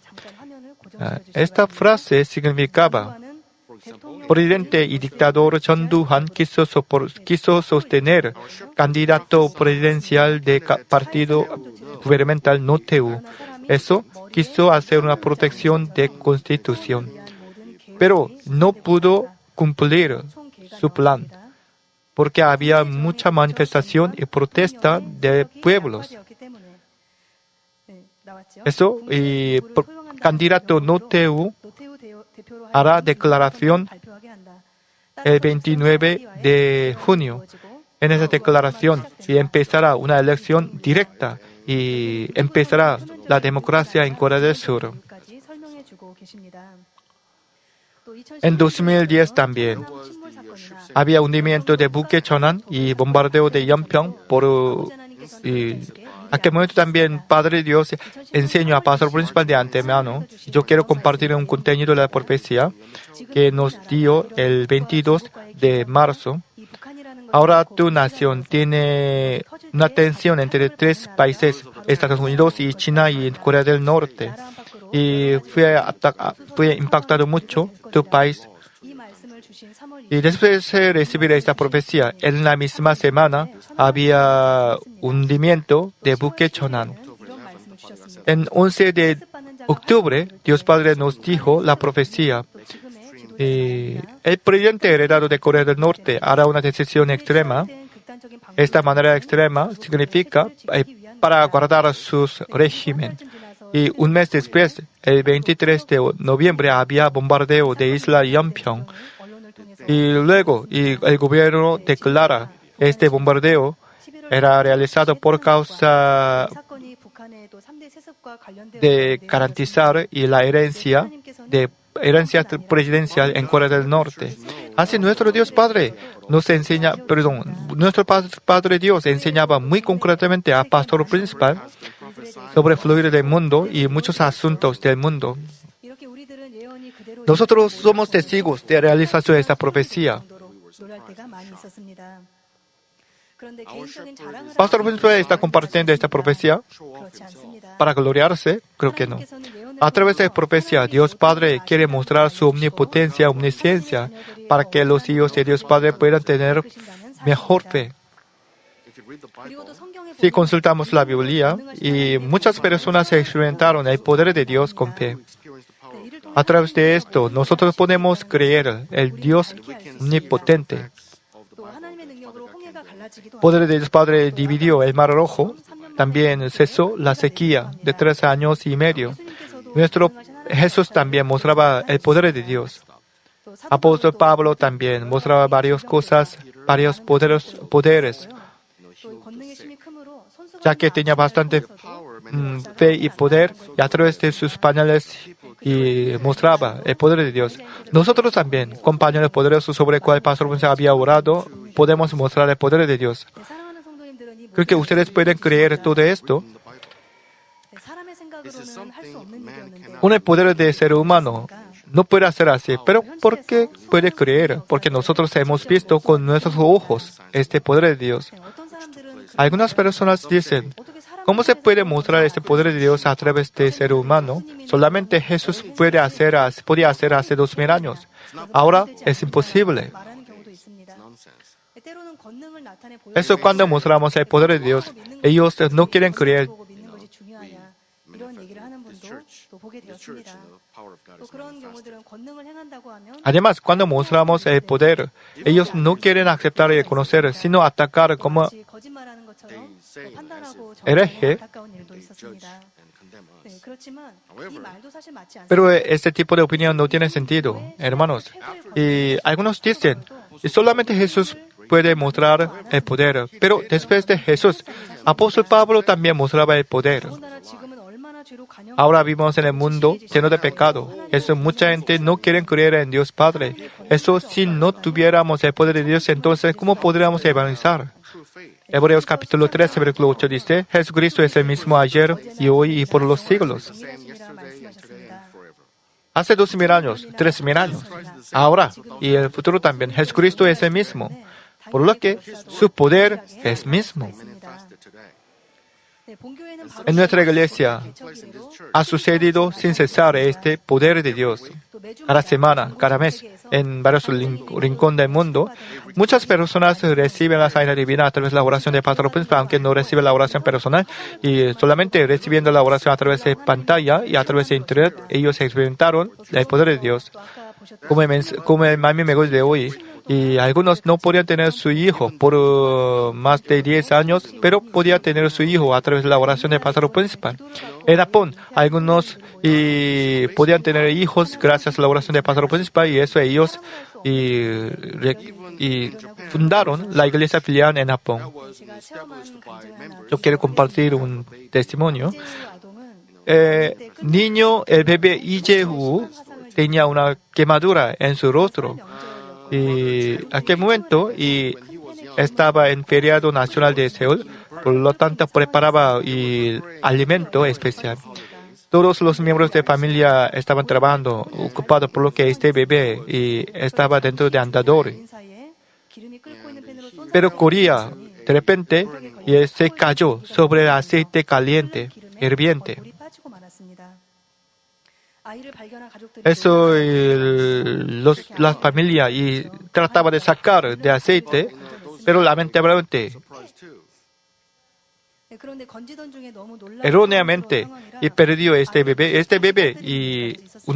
esta frase significaba: presidente y dictador Chon Du-han quiso sostener candidato presidencial de partido gubernamental Notae-woo. Eso quiso hacer una protección de constitución, pero no pudo cumplir su plan, porque había mucha manifestación y protesta de pueblos. Eso, y candidato Notae-woo hará declaración el 29 de junio. En esa declaración y empezará una elección directa y empezará la democracia en Corea del Sur. En 2010 también había hundimiento de buque Cheonan y bombardeo de Yeonpyeong en aquel momento también Padre Dios enseñó a Pastor Principal de antemano. Yo quiero compartir un contenido de la profecía que nos dio el 22 de marzo. Ahora tu nación tiene una tensión entre tres países, Estados Unidos y China y Corea del Norte. Y fue impactado mucho tu país. Y después de recibir esta profecía, en la misma semana había hundimiento de buque Cheonan. En 11 de octubre, Dios Padre nos dijo la profecía. El presidente heredado de Corea del Norte hará una decisión extrema. Esta manera extrema significa para guardar su régimen. Y un mes después, el 23 de noviembre, había bombardeo de isla Yeonpyeong. Y luego el gobierno declara este bombardeo era realizado por causa de garantizar y la herencia presidencial en Corea del Norte. Así nuestro Dios Padre nuestro Padre Dios enseñaba muy concretamente a Pastor Principal sobre el fluir del mundo y muchos asuntos del mundo. Nosotros somos testigos de realización de esta profecía. Pastor Principal está compartiendo esta profecía para gloriarse, creo que no. A través de la profecía, Dios Padre quiere mostrar su omnipotencia, omnisciencia, para que los hijos de Dios Padre puedan tener mejor fe. Si consultamos la Biblia, y muchas personas experimentaron el poder de Dios con fe. A través de esto, nosotros podemos creer el Dios omnipotente. El poder de Dios Padre dividió el Mar Rojo, también cesó la sequía de 3 años y medio. Nuestro Jesús también mostraba el poder de Dios. Apóstol Pablo también mostraba varias cosas, varios poderes, ya que tenía bastante fe y poder, y a través de sus pañales y mostraba el poder de Dios. Nosotros también, compañeros poderosos sobre el cual el Pastor había orado, podemos mostrar el poder de Dios. Creo que ustedes pueden creer todo esto. Con el poder del ser humano no puede hacer así, pero ¿por qué puede creer? Porque nosotros hemos visto con nuestros ojos este poder de Dios. Algunas personas dicen, ¿cómo se puede mostrar este poder de Dios a través del ser humano? Solamente Jesús podía hacer hace 2000 años. Ahora es imposible. Eso cuando mostramos el poder de Dios, ellos no quieren creer. Además, cuando mostramos el poder, ellos no quieren aceptar y conocer, sino atacar como hereje. Pero este tipo de opinión no tiene sentido, hermanos. Y algunos dicen, solamente Jesús puede mostrar el poder. Pero después de Jesús, apóstol Pablo también mostraba el poder. Ahora vivimos en el mundo lleno de pecado. Eso mucha gente no quiere creer en Dios Padre. Eso si no tuviéramos el poder de Dios, entonces ¿cómo podríamos evangelizar? Hebreos capítulo 13, versículo 8 dice, Jesucristo es el mismo ayer y hoy y por los siglos. hace 2000 años, 3000 años, ahora y el futuro también. Jesucristo es el mismo. Por lo que su poder es mismo. En nuestra iglesia ha sucedido sin cesar este poder de Dios. Cada semana, cada mes, en varios rincones del mundo, muchas personas reciben la sanidad divina a través de la oración de pastor principal, aunque no reciben la oración personal, y solamente recibiendo la oración a través de pantalla y a través de internet, ellos experimentaron el poder de Dios. Como el Mami Megos de hoy, y algunos no podían tener su hijo por más de 10 años, pero podía tener su hijo a través de la oración del pastor principal. En Japón, algunos podían tener hijos gracias a la oración del pastor principal, y eso ellos fundaron la iglesia filial en Japón. Yo quiero compartir un testimonio. El bebé Ijehu tenía una quemadura en su rostro. Y aquel momento estaba en feriado nacional de Seúl, por lo tanto preparaba alimento especial. Todos los miembros de familia estaban trabajando, ocupados por lo que este bebé estaba dentro de andador. Pero corría de repente y se cayó sobre el aceite caliente, hirviente. Eso la familia trataba de sacar de aceite, pero lamentablemente, erróneamente, perdió este bebé. Este bebé se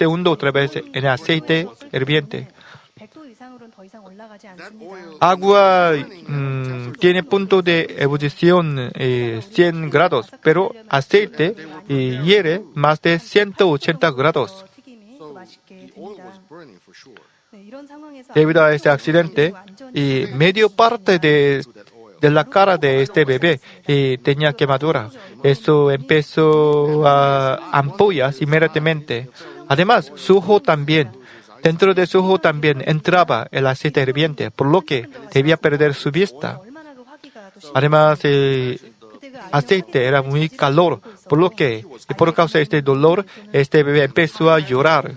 hundió otra vez en el aceite hirviente. Agua tiene punto de ebullición 100 grados, pero aceite hiere más de 180 grados. Debido a este accidente, medio parte de la cara de este bebé tenía quemadura. Eso empezó a ampollas inmediatamente. Además, su ojo también. Dentro de su ojo también entraba el aceite hirviente, por lo que debía perder su vista. Además, el aceite era muy calor, por lo que, por causa de este dolor, este bebé empezó a llorar.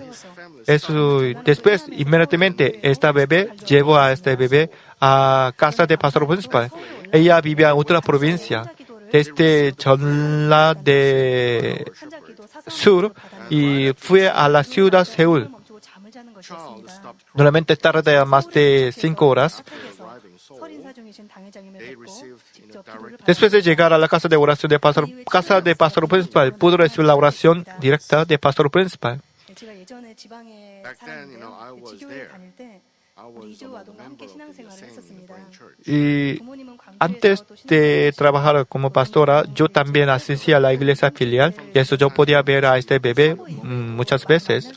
Después, inmediatamente, esta bebé llevó a este bebé a casa de pastor principal. Ella vivía en otra provincia, desde Jeolla de sur, y fue a la ciudad Seúl. Normalmente tarda más de 5 horas. Después de llegar a la casa de oración de pastor principal, pudo recibir la oración directa de pastor principal. Y antes de trabajar como pastora, yo también asistía a la iglesia filial, y eso yo podía ver a este bebé muchas veces.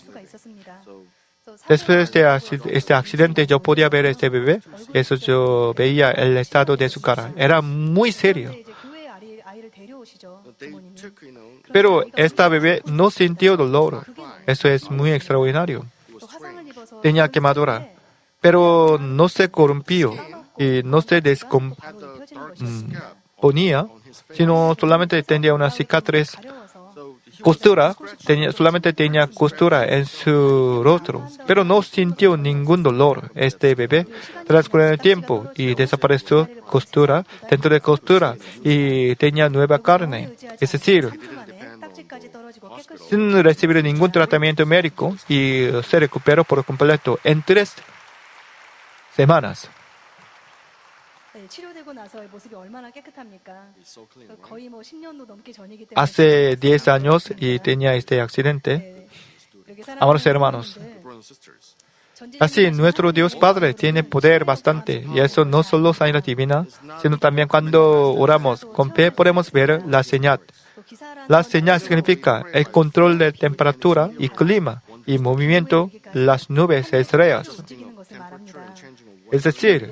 Después de este accidente, yo podía ver a este bebé. Eso yo veía el estado de su cara. Era muy serio. Pero esta bebé no sintió dolor. Eso es muy extraordinario. Tenía quemadura, pero no se corrompió y no se descomponía, sino solamente tenía una cicatriz. Solamente tenía costura en su rostro, pero no sintió ningún dolor. Este bebé transcurrió el tiempo y desapareció costura dentro de costura y tenía nueva carne. Es decir, sin recibir ningún tratamiento médico, y se recuperó por completo en 3 semanas. Hace 10 años y tenía este accidente. Amados hermanos, así nuestro Dios Padre tiene poder bastante, y eso no solo sanidad divina, sino también cuando oramos con fe podemos ver la señal. La señal significa el control de temperatura y clima y movimiento las nubes estrellas. Es decir,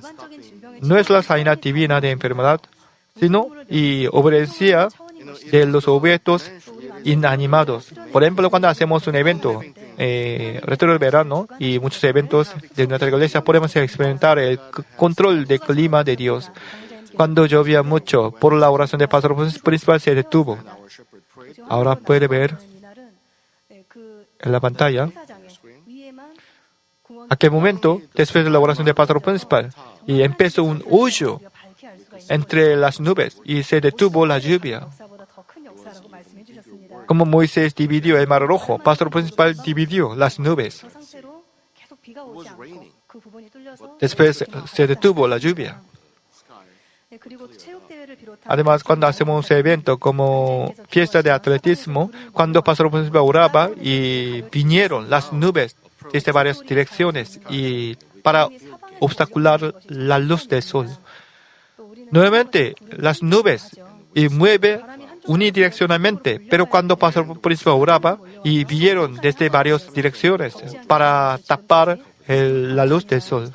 no es la sanidad divina de enfermedad, sino obediencia de los objetos inanimados. Por ejemplo, cuando hacemos un evento, retiro del verano y muchos eventos de nuestra iglesia, podemos experimentar el control del clima de Dios. Cuando llovía mucho, por la oración del pastor principal se detuvo. Ahora puede ver en la pantalla. Aquel momento, después de la oración del pastor principal, y empezó un hoyo entre las nubes y se detuvo la lluvia. Como Moisés dividió el mar rojo, pastor principal dividió las nubes. Después se detuvo la lluvia. Además, cuando hacemos un evento como fiesta de atletismo, cuando pastor principal oraba y vinieron las nubes desde varias direcciones y para obstacular la luz del sol. Nuevamente, las nubes y mueve unidireccionalmente, pero cuando pastor principal oraba y vinieron desde varias direcciones para tapar la luz del sol.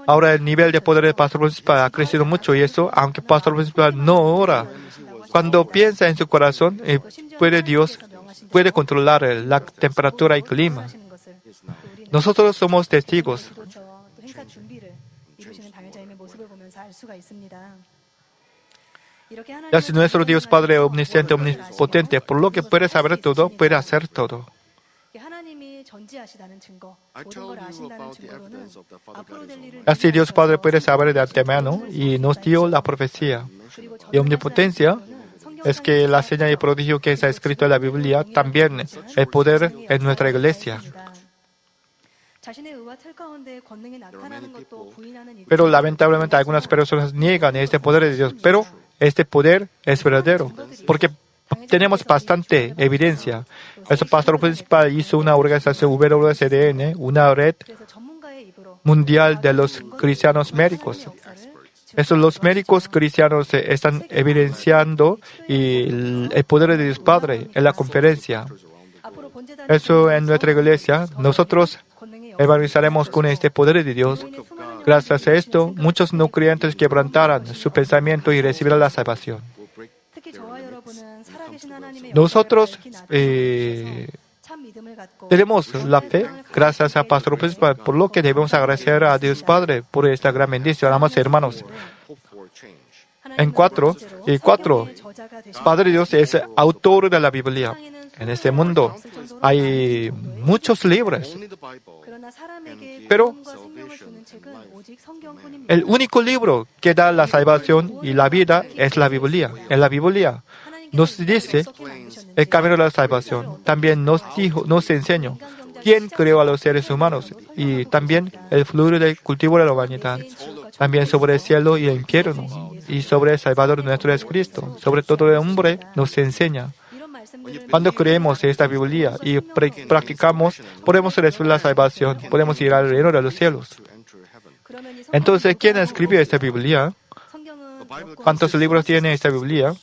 Ahora el nivel de poder del pastor principal ha crecido mucho y eso, aunque pastor principal no ora, cuando piensa en su corazón, Dios puede controlar la temperatura y clima. Nosotros somos testigos. Y así nuestro Dios Padre omnisciente, omnipotente, por lo que puede saber todo, puede hacer todo. Así Dios Padre puede saber de antemano y nos dio la profecía. Y omnipotencia es que la señal y prodigio que está escrito en la Biblia, también el poder en nuestra iglesia. Pero lamentablemente algunas personas niegan este poder de Dios, pero este poder es verdadero, porque tenemos bastante evidencia. El pastor principal hizo una organización WCDN, una red mundial de los cristianos médicos. Los médicos cristianos están evidenciando el poder de Dios Padre en la conferencia. Eso en nuestra iglesia, nosotros evangelizaremos con este poder de Dios. Gracias a esto, muchos no creyentes quebrantarán su pensamiento y recibirán la salvación. Nosotros tenemos la fe gracias al pastor principal, por lo que debemos agradecer a Dios Padre por esta gran bendición. Amados hermanos, en cuatro, Padre Dios es autor de la Biblia. En este mundo hay muchos libros, pero el único libro que da la salvación y la vida es la Biblia. En la Biblia nos dice el camino de la salvación. También nos enseñó quién creó a los seres humanos y también el flujo del cultivo de la humanidad. También sobre el cielo y el infierno y sobre el Salvador nuestro Jesucristo. Sobre todo el hombre nos enseña. Cuando creemos en esta Biblia y practicamos, podemos recibir la salvación, podemos ir al reino de los cielos. Entonces, ¿quién escribió esta Biblia? ¿Cuántos libros tiene esta Biblia?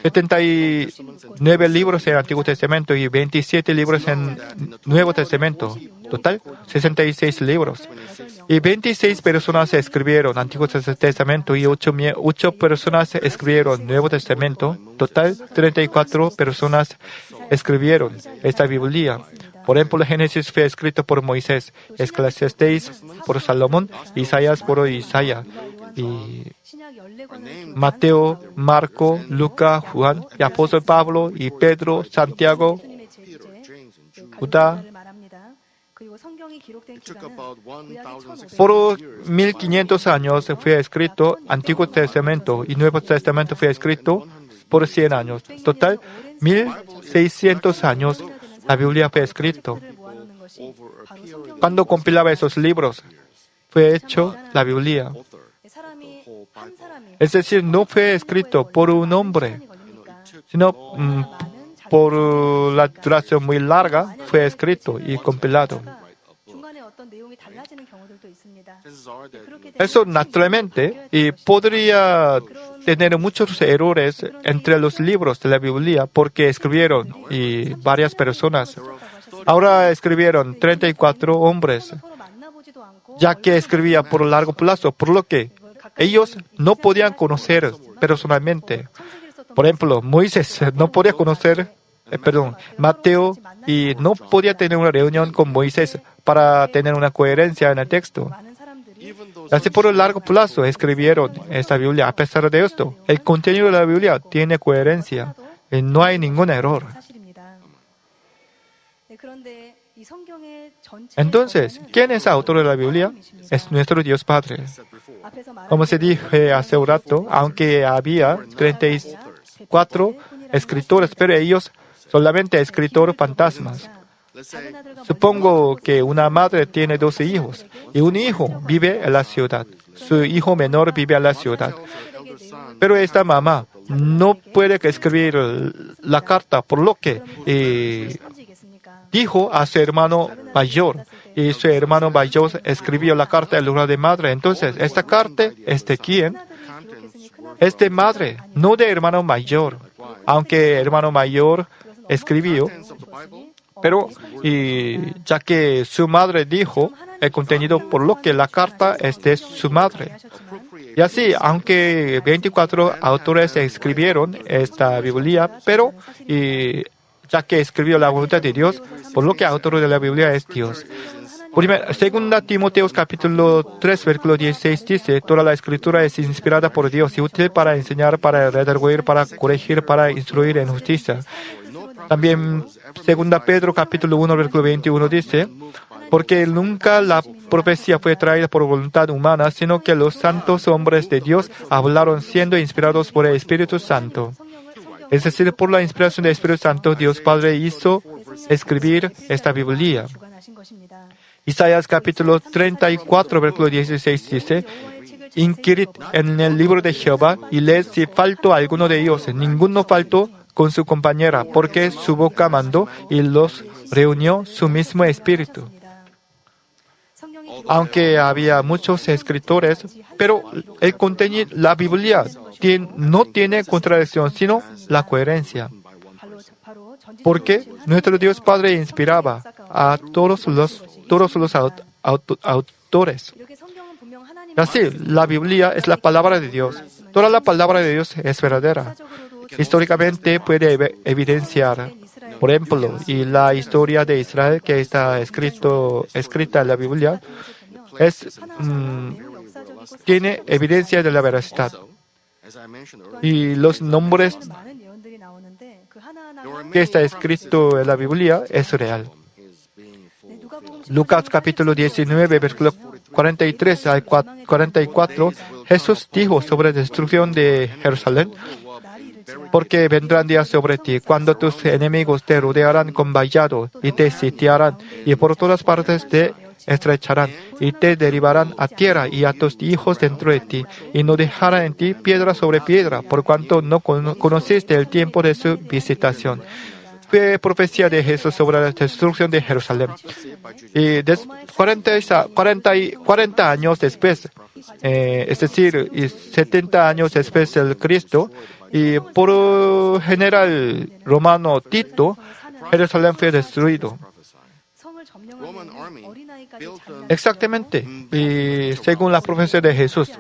79 libros en el Antiguo Testamento y 27 libros en Nuevo Testamento. Total, 66 libros. Y 26 personas escribieron Antiguo Testamento y 8 personas escribieron Nuevo Testamento. Total, 34 personas escribieron esta Biblia. Por ejemplo, Génesis fue escrito por Moisés, Eclesiastés por Salomón, Isaías por Isaías. Y Mateo, Marco, Lucas, Juan, y apóstol Pablo, y Pedro, Santiago, Judá. Por 1500 años fue escrito Antiguo Testamento y Nuevo Testamento fue escrito por 100 años. Total, 1600 años la Biblia fue escrito. Cuando compilaba esos libros, fue hecho la Biblia. Es decir, no fue escrito por un hombre, sino por la duración muy larga, fue escrito y compilado. Eso naturalmente y podría tener muchos errores entre los libros de la Biblia porque escribieron y varias personas. Ahora escribieron 34 hombres, ya que escribía por largo plazo, por lo que ellos no podían conocer personalmente. Por ejemplo, Moisés no podía conocer, Mateo, y no podía tener una reunión con Moisés para tener una coherencia en el texto. Así por largo plazo escribieron esta Biblia. A pesar de esto, el contenido de la Biblia tiene coherencia. no hay ningún error. Entonces, ¿quién es el autor de la Biblia? Es nuestro Dios Padre. Como se dije hace un rato, aunque había 34 escritores, pero ellos solamente escritores fantasmas. Supongo que una madre tiene 12 hijos y un hijo vive en la ciudad. Su hijo menor vive en la ciudad. Pero esta mamá no puede escribir la carta, por lo que dijo a su hermano mayor. Y su hermano mayor escribió la carta en lugar de madre. Entonces, esta carta es de quién? Es de madre, no de hermano mayor. Aunque hermano mayor escribió, pero ya que su madre dijo el contenido, por lo que la carta es de su madre. Y así, aunque 24 autores escribieron esta Biblia, pero ya que escribió la voluntad de Dios, por lo que el autor de la Biblia es Dios. Segunda Timoteo capítulo 3, versículo 16 dice, toda la escritura es inspirada por Dios y útil para enseñar, para redarguir, para corregir, para instruir en justicia. También segunda Pedro capítulo 1, versículo 21 dice, porque nunca la profecía fue traída por voluntad humana, sino que los santos hombres de Dios hablaron siendo inspirados por el Espíritu Santo. Es decir, por la inspiración del Espíritu Santo, Dios Padre hizo escribir esta Biblia. Isaías capítulo 34, versículo 16 dice, inquirid en el libro de Jehová y leed si faltó alguno de ellos. Ninguno faltó con su compañera, porque su boca mandó y los reunió su mismo espíritu. Aunque había muchos escritores, pero el contenido, la Biblia no tiene contradicción, sino la coherencia. Porque nuestro Dios Padre inspiraba a todos los autores. Así, la Biblia es la palabra de Dios. Toda la palabra de Dios es verdadera. Históricamente puede evidenciar, por ejemplo, y la historia de Israel que está escrita en la Biblia tiene evidencia de la veracidad. Y los nombres que está escrito en la Biblia es real. Lucas capítulo 19, versículo 43 al 44, Jesús dijo sobre la destrucción de Jerusalén, porque vendrán días sobre ti, cuando tus enemigos te rodearán con vallado y te sitiarán, y por todas partes te estrecharán, y te derribarán a tierra y a tus hijos dentro de ti, y no dejarán en ti piedra sobre piedra, por cuanto no conociste el tiempo de su visitación. Fue profecía de Jesús sobre la destrucción de Jerusalén. Y 40 años después, es decir, 70 años después del Cristo, y por general romano Tito, Jerusalén fue destruido. Exactamente, y según la profecía de Jesús,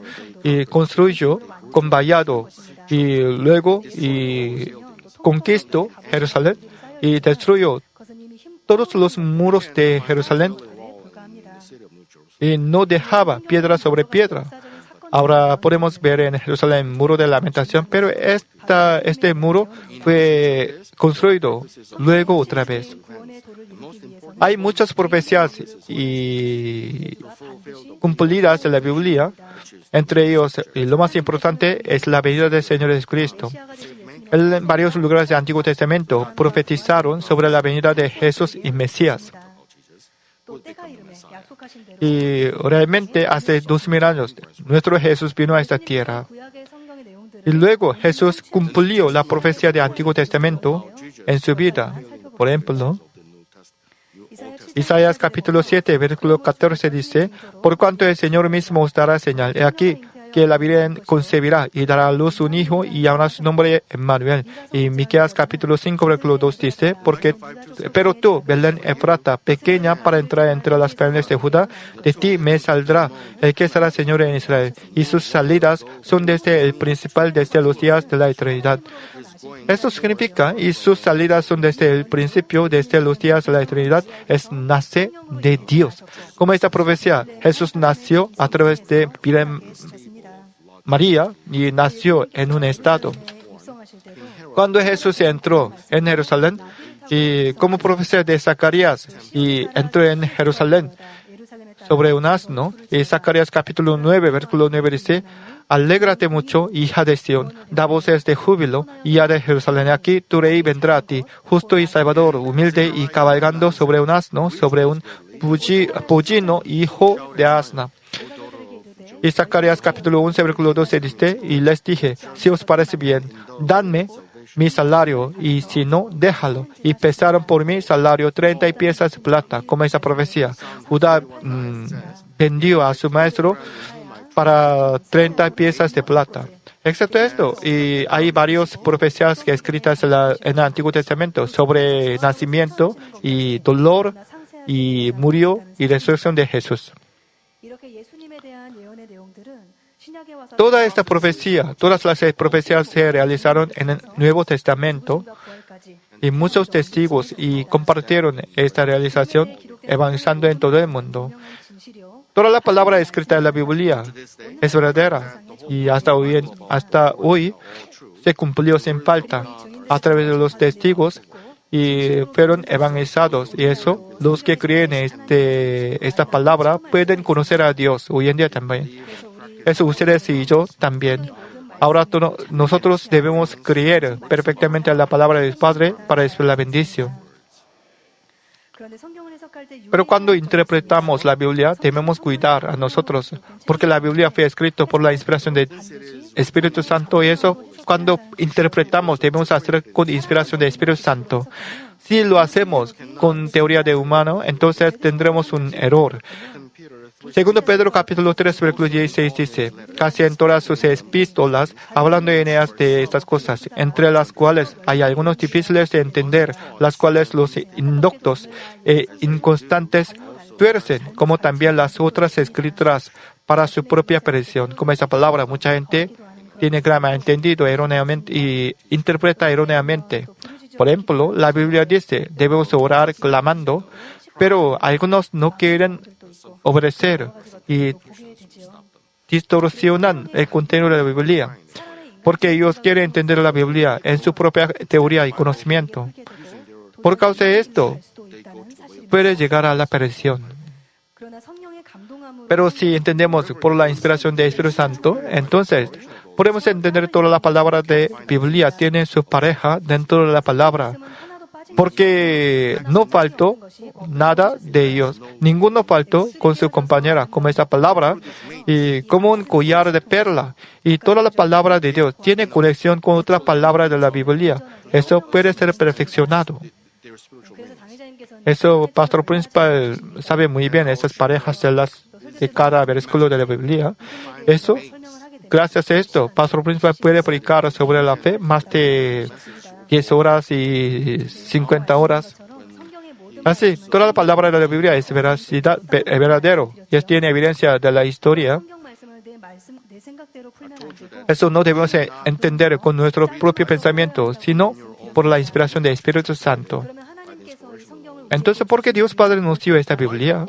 y construyó con vallado y luego conquistó Jerusalén y destruyó todos los muros de Jerusalén y no dejaba piedra sobre piedra. Ahora podemos ver en Jerusalén el muro de lamentación, pero este muro fue construido luego otra vez. Hay muchas profecías cumplidas en la Biblia. Entre ellos, y lo más importante es la venida del Señor Jesucristo. En varios lugares del Antiguo Testamento profetizaron sobre la venida de Jesús y Mesías. Y realmente hace 2000 años nuestro Jesús vino a esta tierra. Y luego Jesús cumplió la profecía del Antiguo Testamento en su vida. Por ejemplo, Isaías capítulo 7, versículo 14 dice, por cuanto el Señor mismo os dará señal, he aquí que la Virgen concebirá y dará a luz un hijo y llamará su nombre Emmanuel. Y Miqueas capítulo 5, versículo 2 dice, pero tú, Belén Efrata, pequeña para entrar entre las familias de Judá, de ti me saldrá el que será Señor en Israel, y sus salidas son desde el principal, desde los días de la eternidad. Esto significa, y sus salidas son desde el principio, desde los días de la eternidad, nace de Dios. Como esta profecía, Jesús nació a través de María y nació en un estado. Cuando Jesús entró en Jerusalén, y como profecía de Zacarías, y entró en Jerusalén sobre un asno, y Zacarías capítulo 9, versículo 9 dice, alégrate mucho, hija de Sión, da voces de júbilo, hija de Jerusalén, aquí tu rey vendrá a ti, justo y salvador, humilde y cabalgando sobre un asno, sobre un pollino, hijo de asna. Y Zacarías capítulo 11, versículo 12 dice, y les dije, si os parece bien, dadme mi salario, y si no, déjalo. Y pesaron por mi salario 30 piezas de plata, como esa profecía. Judá vendió a su maestro para 30 piezas de plata. Excepto esto, y hay varias profecías escritas en el Antiguo Testamento sobre nacimiento y dolor y murió y resurrección de Jesús. Toda esta profecía, todas las profecías se realizaron en el Nuevo Testamento y muchos testigos y compartieron esta realización evangelizando en todo el mundo. Toda la palabra escrita en la Biblia es verdadera y hasta hoy se cumplió sin falta a través de los testigos y fueron evangelizados. Y eso, los que creen esta palabra pueden conocer a Dios hoy en día también. Eso ustedes y yo también. Ahora nosotros debemos creer perfectamente en la palabra del Padre para recibir la bendición. Pero cuando interpretamos la Biblia, debemos cuidar a nosotros, porque la Biblia fue escrita por la inspiración del Espíritu Santo y eso, cuando interpretamos, debemos hacer con inspiración del Espíritu Santo. Si lo hacemos con teoría de humano, entonces tendremos un error. Segundo Pedro capítulo 3, versículo 16 dice, casi en todas sus epístolas, hablando en ellas de estas cosas, entre las cuales hay algunos difíciles de entender, las cuales los indoctos e inconstantes tuercen, como también las otras escrituras para su propia perdición. Como esa palabra, mucha gente tiene entendido erróneamente y interpreta erróneamente. Por ejemplo, la Biblia dice, debemos orar clamando, pero algunos no quieren obedecer y distorsionan el contenido de la Biblia, porque ellos quieren entender la Biblia en su propia teoría y conocimiento. Por causa de esto, puede llegar a la perdición. Pero si entendemos por la inspiración del Espíritu Santo, entonces podemos entender toda la palabra de Biblia tiene su pareja dentro de la palabra. Porque no faltó nada de ellos. Ninguno faltó con su compañera, como esta palabra, y como un collar de perla. Y toda la palabra de Dios tiene conexión con otra palabra de la Biblia. Eso puede ser perfeccionado. Eso, Pastor Principal sabe muy bien esas parejas de cada versículo de la Biblia. Eso, gracias a esto, Pastor Principal puede predicar sobre la fe más de 10 horas y 50 horas. Así, toda la palabra de la Biblia es verdadero y tiene evidencia de la historia. Eso no debemos entender con nuestro propio pensamiento, sino por la inspiración del Espíritu Santo. Entonces, ¿por qué Dios Padre nos dio esta Biblia?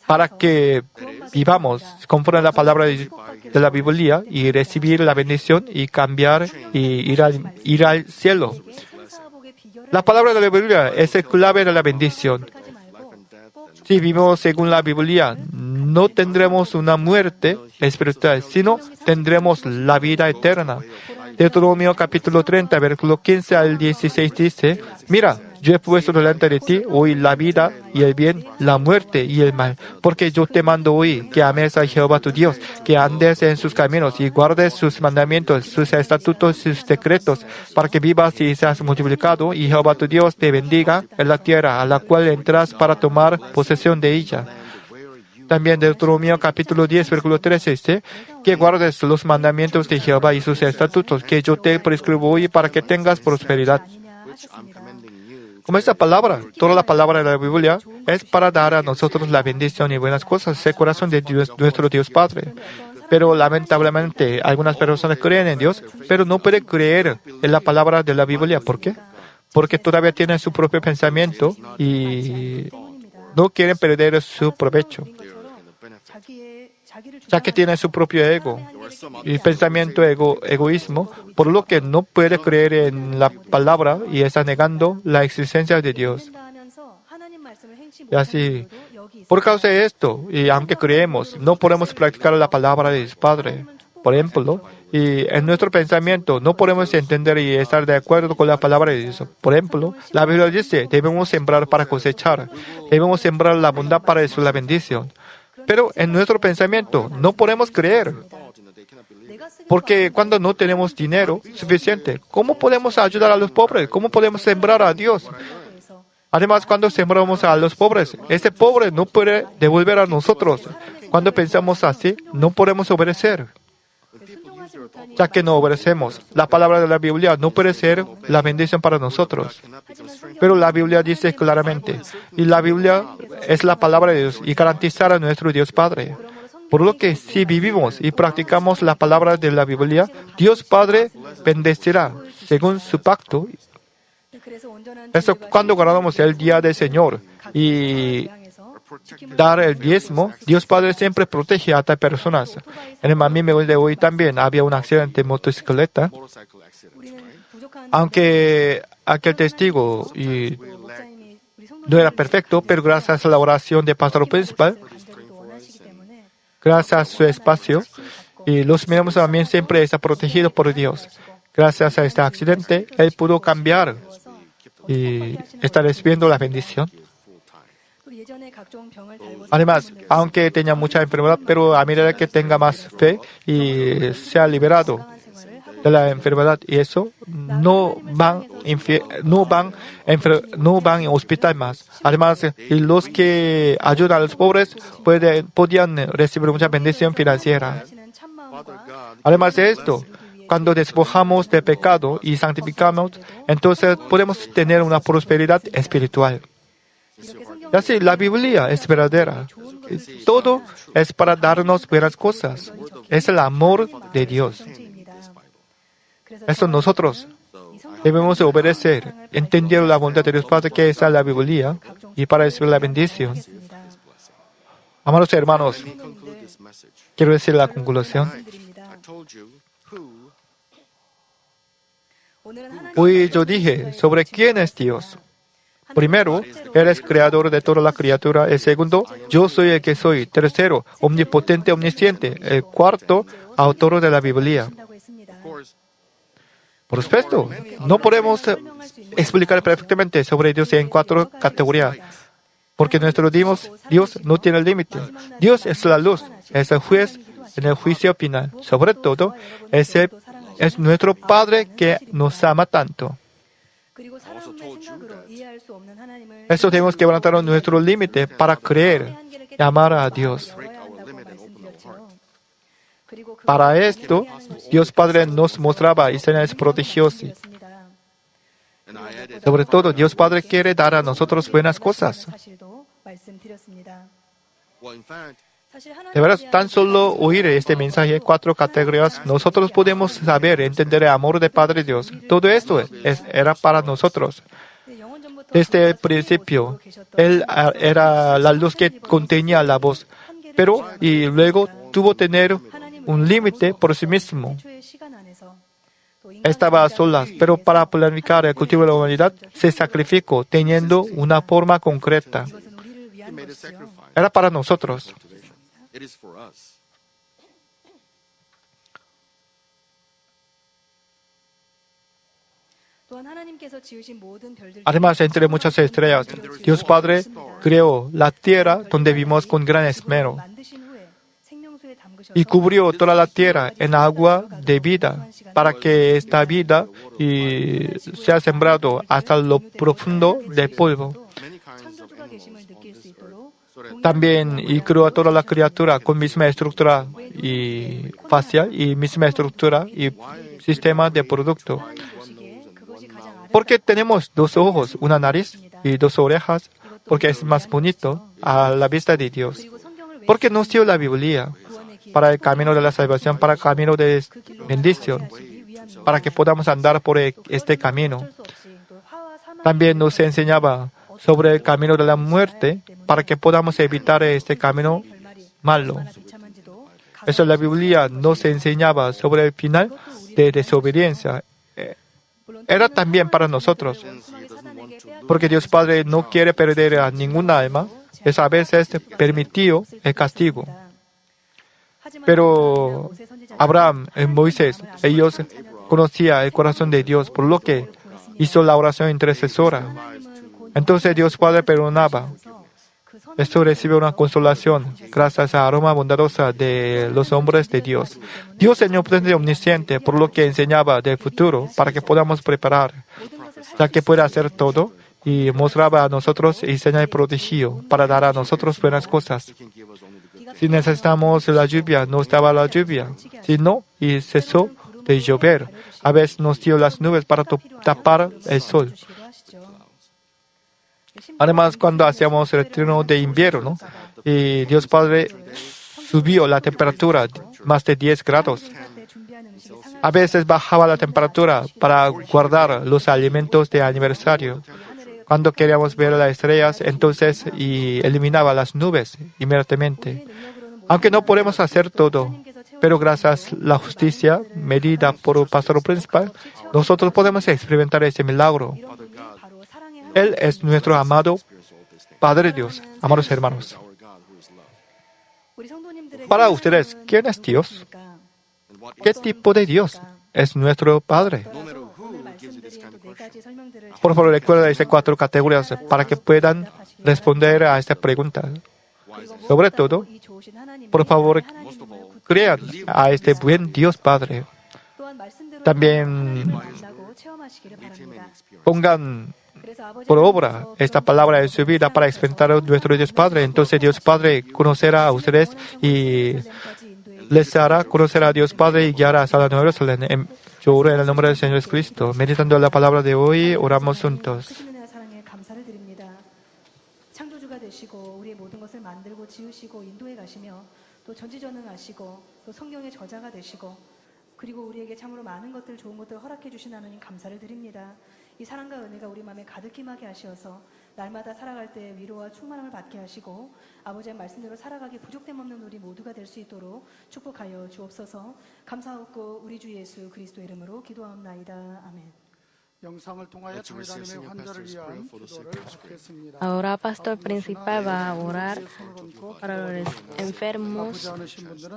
Para que vivamos conforme a la palabra de la Biblia y recibir la bendición y cambiar y ir al cielo. La palabra de la Biblia es el clave de la bendición. Si vivimos según la Biblia, no tendremos una muerte espiritual, sino tendremos la vida eterna. Deuteronomio capítulo 30, versículo 15 al 16 dice, mira, yo he puesto delante de ti hoy la vida y el bien, la muerte y el mal, porque yo te mando hoy que ames a Jehová tu Dios, que andes en sus caminos y guardes sus mandamientos, sus estatutos, sus decretos, para que vivas y seas multiplicado, y Jehová tu Dios te bendiga en la tierra a la cual entras para tomar posesión de ella. También Deuteronomio capítulo 10, versículo 13 dice, que guardes los mandamientos de Jehová y sus estatutos, que yo te prescribo hoy para que tengas prosperidad. Como esta palabra, toda la palabra de la Biblia es para dar a nosotros la bendición y buenas cosas, el corazón de Dios, nuestro Dios Padre. Pero lamentablemente algunas personas creen en Dios, pero no pueden creer en la palabra de la Biblia. ¿Por qué? Porque todavía tienen su propio pensamiento y no quieren perder su provecho. ya que tiene su propio ego y pensamiento egoísmo, por lo que no puede creer en la palabra y está negando la existencia de Dios. Y así, por causa de esto, y aunque creemos, no podemos practicar la palabra de Dios Padre. Por ejemplo, y en nuestro pensamiento no podemos entender y estar de acuerdo con la palabra de Dios. Por ejemplo, la Biblia dice, debemos sembrar para cosechar, debemos sembrar la bondad para recibir la bendición. Pero en nuestro pensamiento no podemos creer, porque cuando no tenemos dinero suficiente, ¿cómo podemos ayudar a los pobres? ¿Cómo podemos sembrar a Dios? Además, cuando sembramos a los pobres, ese pobre no puede devolver a nosotros. Cuando pensamos así, no podemos obedecer. Ya que no obedecemos, la palabra de la Biblia no puede ser la bendición para nosotros. Pero la Biblia dice claramente, y la Biblia es la palabra de Dios y garantizará a nuestro Dios Padre. Por lo que si vivimos y practicamos la palabra de la Biblia, Dios Padre bendecirá según su pacto. Eso cuando guardamos el día del Señor y dar el diezmo, Dios Padre siempre protege a estas personas. En el Mami de hoy también había un accidente de motocicleta. Aunque aquel testigo no era perfecto, pero gracias a la oración del pastor principal, gracias a su espacio, y los miembros también siempre está protegido por Dios. Gracias a este accidente, él pudo cambiar y está recibiendo la bendición. Además, aunque tenía mucha enfermedad, pero a medida que tenga más fe y se ha liberado de la enfermedad y eso, no van en hospital más. Además, y los que ayudan a los pobres podían recibir mucha bendición financiera. Además de esto, cuando despojamos del pecado y santificamos, entonces podemos tener una prosperidad espiritual. Y así, la Biblia es verdadera. Todo es para darnos buenas cosas. Es el amor de Dios. Eso nosotros debemos obedecer, entender la voluntad de Dios Padre que está en la Biblia y para recibir la bendición. Amados hermanos, quiero decir la conclusión. Hoy yo dije sobre quién es Dios. Primero, Él es creador de toda la criatura. El segundo, yo soy el que soy. Tercero, omnipotente, omnisciente. El cuarto, autor de la Biblia. Por supuesto, no podemos explicar perfectamente sobre Dios en 4 categorías, porque nuestro Dios no tiene límite. Dios es la luz, es el juez en el juicio final. Sobre todo, es nuestro Padre que nos ama tanto. Eso tenemos que levantar nuestro límite para creer y amar a Dios. Para esto, Dios Padre nos mostraba y señales prodigiosas. Sobre todo, Dios Padre quiere dar a nosotros buenas cosas. De verdad, tan solo oír este mensaje, 4 categorías, nosotros podemos saber, entender el amor del Padre Dios. Todo esto era para nosotros. Desde el principio, Él era la luz que contenía la voz, pero y luego tuvo que tener un límite por sí mismo. Estaba a solas, pero para planificar el cultivo de la humanidad, se sacrificó teniendo una forma concreta. Era para nosotros. Además, entre muchas estrellas, Dios Padre creó la tierra donde vivimos con gran esmero y cubrió toda la tierra en agua de vida para que esta vida sea sembrado hasta lo profundo del polvo. También creó a toda la criatura con misma estructura y facial y misma estructura y sistema de producto. Porque tenemos 2 ojos, una nariz y 2 orejas, porque es más bonito a la vista de Dios. Porque nos dio la Biblia para el camino de la salvación, para el camino de bendición, para que podamos andar por este camino. También nos enseñaba sobre el camino de la muerte, para que podamos evitar este camino malo. Eso la Biblia nos enseñaba sobre el final de desobediencia. Era también para nosotros. Porque Dios Padre no quiere perder a ninguna alma. Eso a veces permitió el castigo. Pero Abraham y Moisés, ellos conocían el corazón de Dios, por lo que hizo la oración intercesora. Entonces Dios Padre perdonaba. Esto recibe una consolación gracias al aroma bondadosa de los hombres de Dios. Dios es omnipotente y omnisciente, por lo que enseñaba del futuro para que podamos preparar, ya que puede hacer todo, y mostraba a nosotros y señal y prodigio para dar a nosotros buenas cosas. Si necesitamos la lluvia, no estaba la lluvia. Si no, y cesó de llover. A veces nos dio las nubes para tapar el sol. Además, cuando hacíamos el retiro de invierno, y Dios Padre subió la temperatura más de 10 grados. A veces bajaba la temperatura para guardar los alimentos de aniversario. Cuando queríamos ver las estrellas, entonces y eliminaba las nubes inmediatamente. Aunque no podemos hacer todo, pero gracias a la justicia medida por el pastor principal, nosotros podemos experimentar ese milagro. Él es nuestro amado Padre Dios, amados hermanos. Para ustedes, ¿quién es Dios? ¿Qué tipo de Dios es nuestro Padre? Por favor, recuerden estas 4 categorías para que puedan responder a esta pregunta. Sobre todo, por favor, crean a este buen Dios Padre. También pongan por obra esta palabra en su vida para experimentar a nuestro Dios Padre. Entonces Dios Padre conocerá a ustedes y les hará conocer a Dios Padre y guiará a la Nueva Jerusalén. Yo oro en el nombre del Señor Jesucristo. Meditando la palabra de hoy, oramos juntos. 그리고 우리에게 참으로 많은 것들, 좋은 것들 허락해 주신 하나님 감사를 드립니다. 이 사랑과 은혜가 우리 마음에 가득히 임하게 하시어서 날마다 살아갈 때 위로와 충만함을 받게 하시고 아버지의 말씀대로 살아가기 부족됨 없는 우리 모두가 될 수 있도록 축복하여 주옵소서. 감사하고 우리 주 예수 그리스도 이름으로 기도하옵나이다. 아멘. Ahora pastor principal va a orar para los enfermos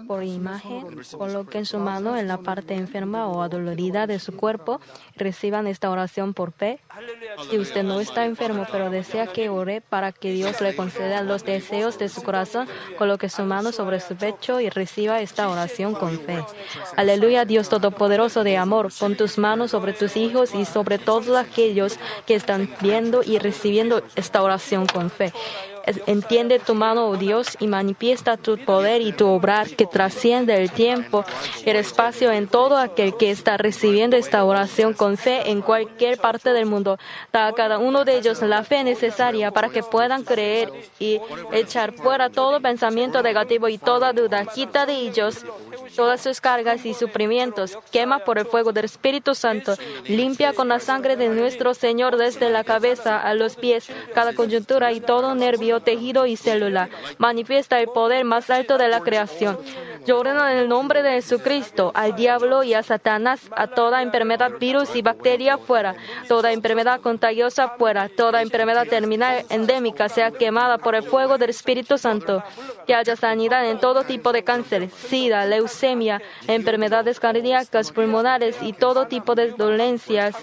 por imagen. Coloquen su mano en la parte enferma o adolorida de su cuerpo. Reciban esta oración por fe. Si usted no está enfermo pero desea que ore para que Dios le conceda los deseos de su corazón, coloque su mano sobre su pecho y reciba esta oración con fe. Aleluya, Dios Todopoderoso de amor, pon tus manos sobre tus hijos y sobre todos aquellos que están viendo y recibiendo esta oración con fe. Entiende tu mano, oh Dios, y manifiesta tu poder y tu obrar que trasciende el tiempo y el espacio en todo aquel que está recibiendo esta oración con fe en cualquier parte del mundo. Da a cada uno de ellos la fe necesaria para que puedan creer y echar fuera todo pensamiento negativo y toda duda. Quita de ellos todas sus cargas y sufrimientos. Quema por el fuego del Espíritu Santo. Limpia con la sangre de nuestro Señor desde la cabeza a los pies, cada coyuntura y todo nervio, tejido y célula. Manifiesta el poder más alto de la creación. Yo ordeno en el nombre de Jesucristo al diablo y a Satanás, a toda enfermedad, virus y bacteria fuera, toda enfermedad contagiosa fuera, toda enfermedad terminal endémica sea quemada por el fuego del Espíritu Santo. Que haya sanidad en todo tipo de cáncer, sida, leucemia, enfermedades cardíacas, pulmonares y todo tipo de dolencias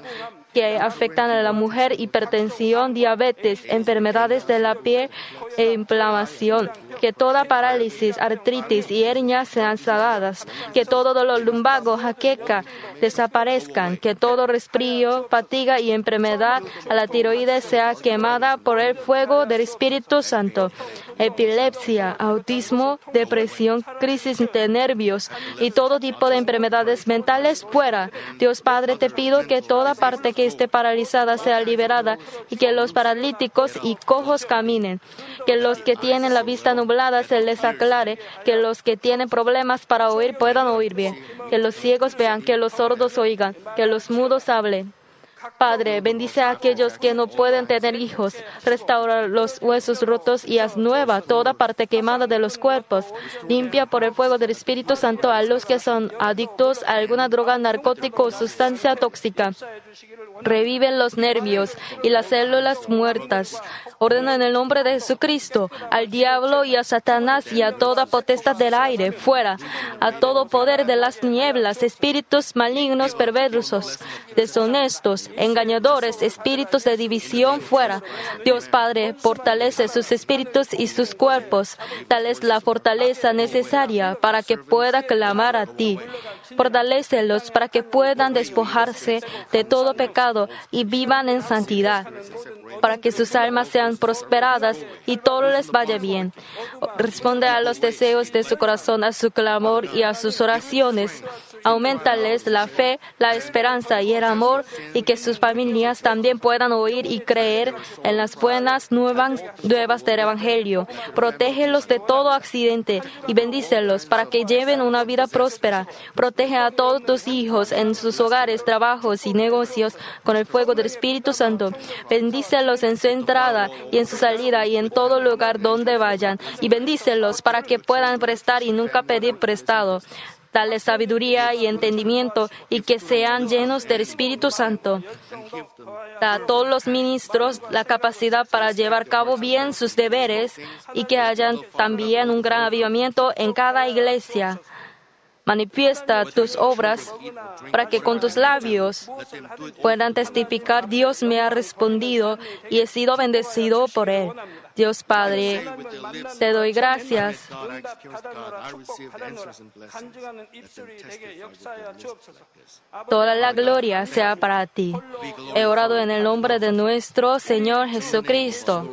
que afectan a la mujer, hipertensión, diabetes, enfermedades de la piel e inflamación. Que toda parálisis, artritis y hernias sean sanadas. Que todo dolor lumbago, jaqueca desaparezcan. Que todo resfrío, fatiga y enfermedad a la tiroides sea quemada por el fuego del Espíritu Santo. Epilepsia, autismo, depresión, crisis de nervios y todo tipo de enfermedades mentales fuera. Dios Padre, te pido que toda parte que esté paralizada sea liberada y que los paralíticos y cojos caminen. Que los que tienen la vista nublada se les aclare, que los que tienen problemas para oír puedan oír bien, que los ciegos vean, que los sordos oigan, que los mudos hablen. Padre, bendice a aquellos que no pueden tener hijos. Restaura los huesos rotos y haz nueva toda parte quemada de los cuerpos. Limpia por el fuego del Espíritu Santo a los que son adictos a alguna droga, narcótico o sustancia tóxica. Reviven los nervios y las células muertas. Ordena en el nombre de Jesucristo al diablo y a Satanás y a toda potestad del aire, fuera, a todo poder de las tinieblas, espíritus malignos, perversos, deshonestos, engañadores, espíritus de división, fuera. Dios Padre, fortalece sus espíritus y sus cuerpos. Tal es la fortaleza necesaria para que pueda clamar a ti. Fortalécelos para que puedan despojarse de todo pecado y vivan en santidad, para que sus almas sean prosperadas y todo les vaya bien. Responde a los deseos de su corazón, a su clamor y a sus oraciones. Auméntales la fe, la esperanza y el amor, y que sus familias también puedan oír y creer en las buenas nuevas del Evangelio. Protégelos de todo accidente y bendícelos para que lleven una vida próspera. Protege a todos tus hijos en sus hogares, trabajos y negocios con el fuego del Espíritu Santo. Bendícelos en su entrada y en su salida y en todo lugar donde vayan. Y bendícelos para que puedan prestar y nunca pedir prestado. Dale sabiduría y entendimiento y que sean llenos del Espíritu Santo. Da a todos los ministros la capacidad para llevar a cabo bien sus deberes y que haya también un gran avivamiento en cada iglesia. Manifiesta tus obras para que con tus labios puedan testificar: Dios me ha respondido y he sido bendecido por Él. Dios Padre, te doy gracias. Toda la gloria sea para ti. He orado en el nombre de nuestro Señor Jesucristo.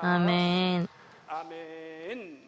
Amén. 아멘.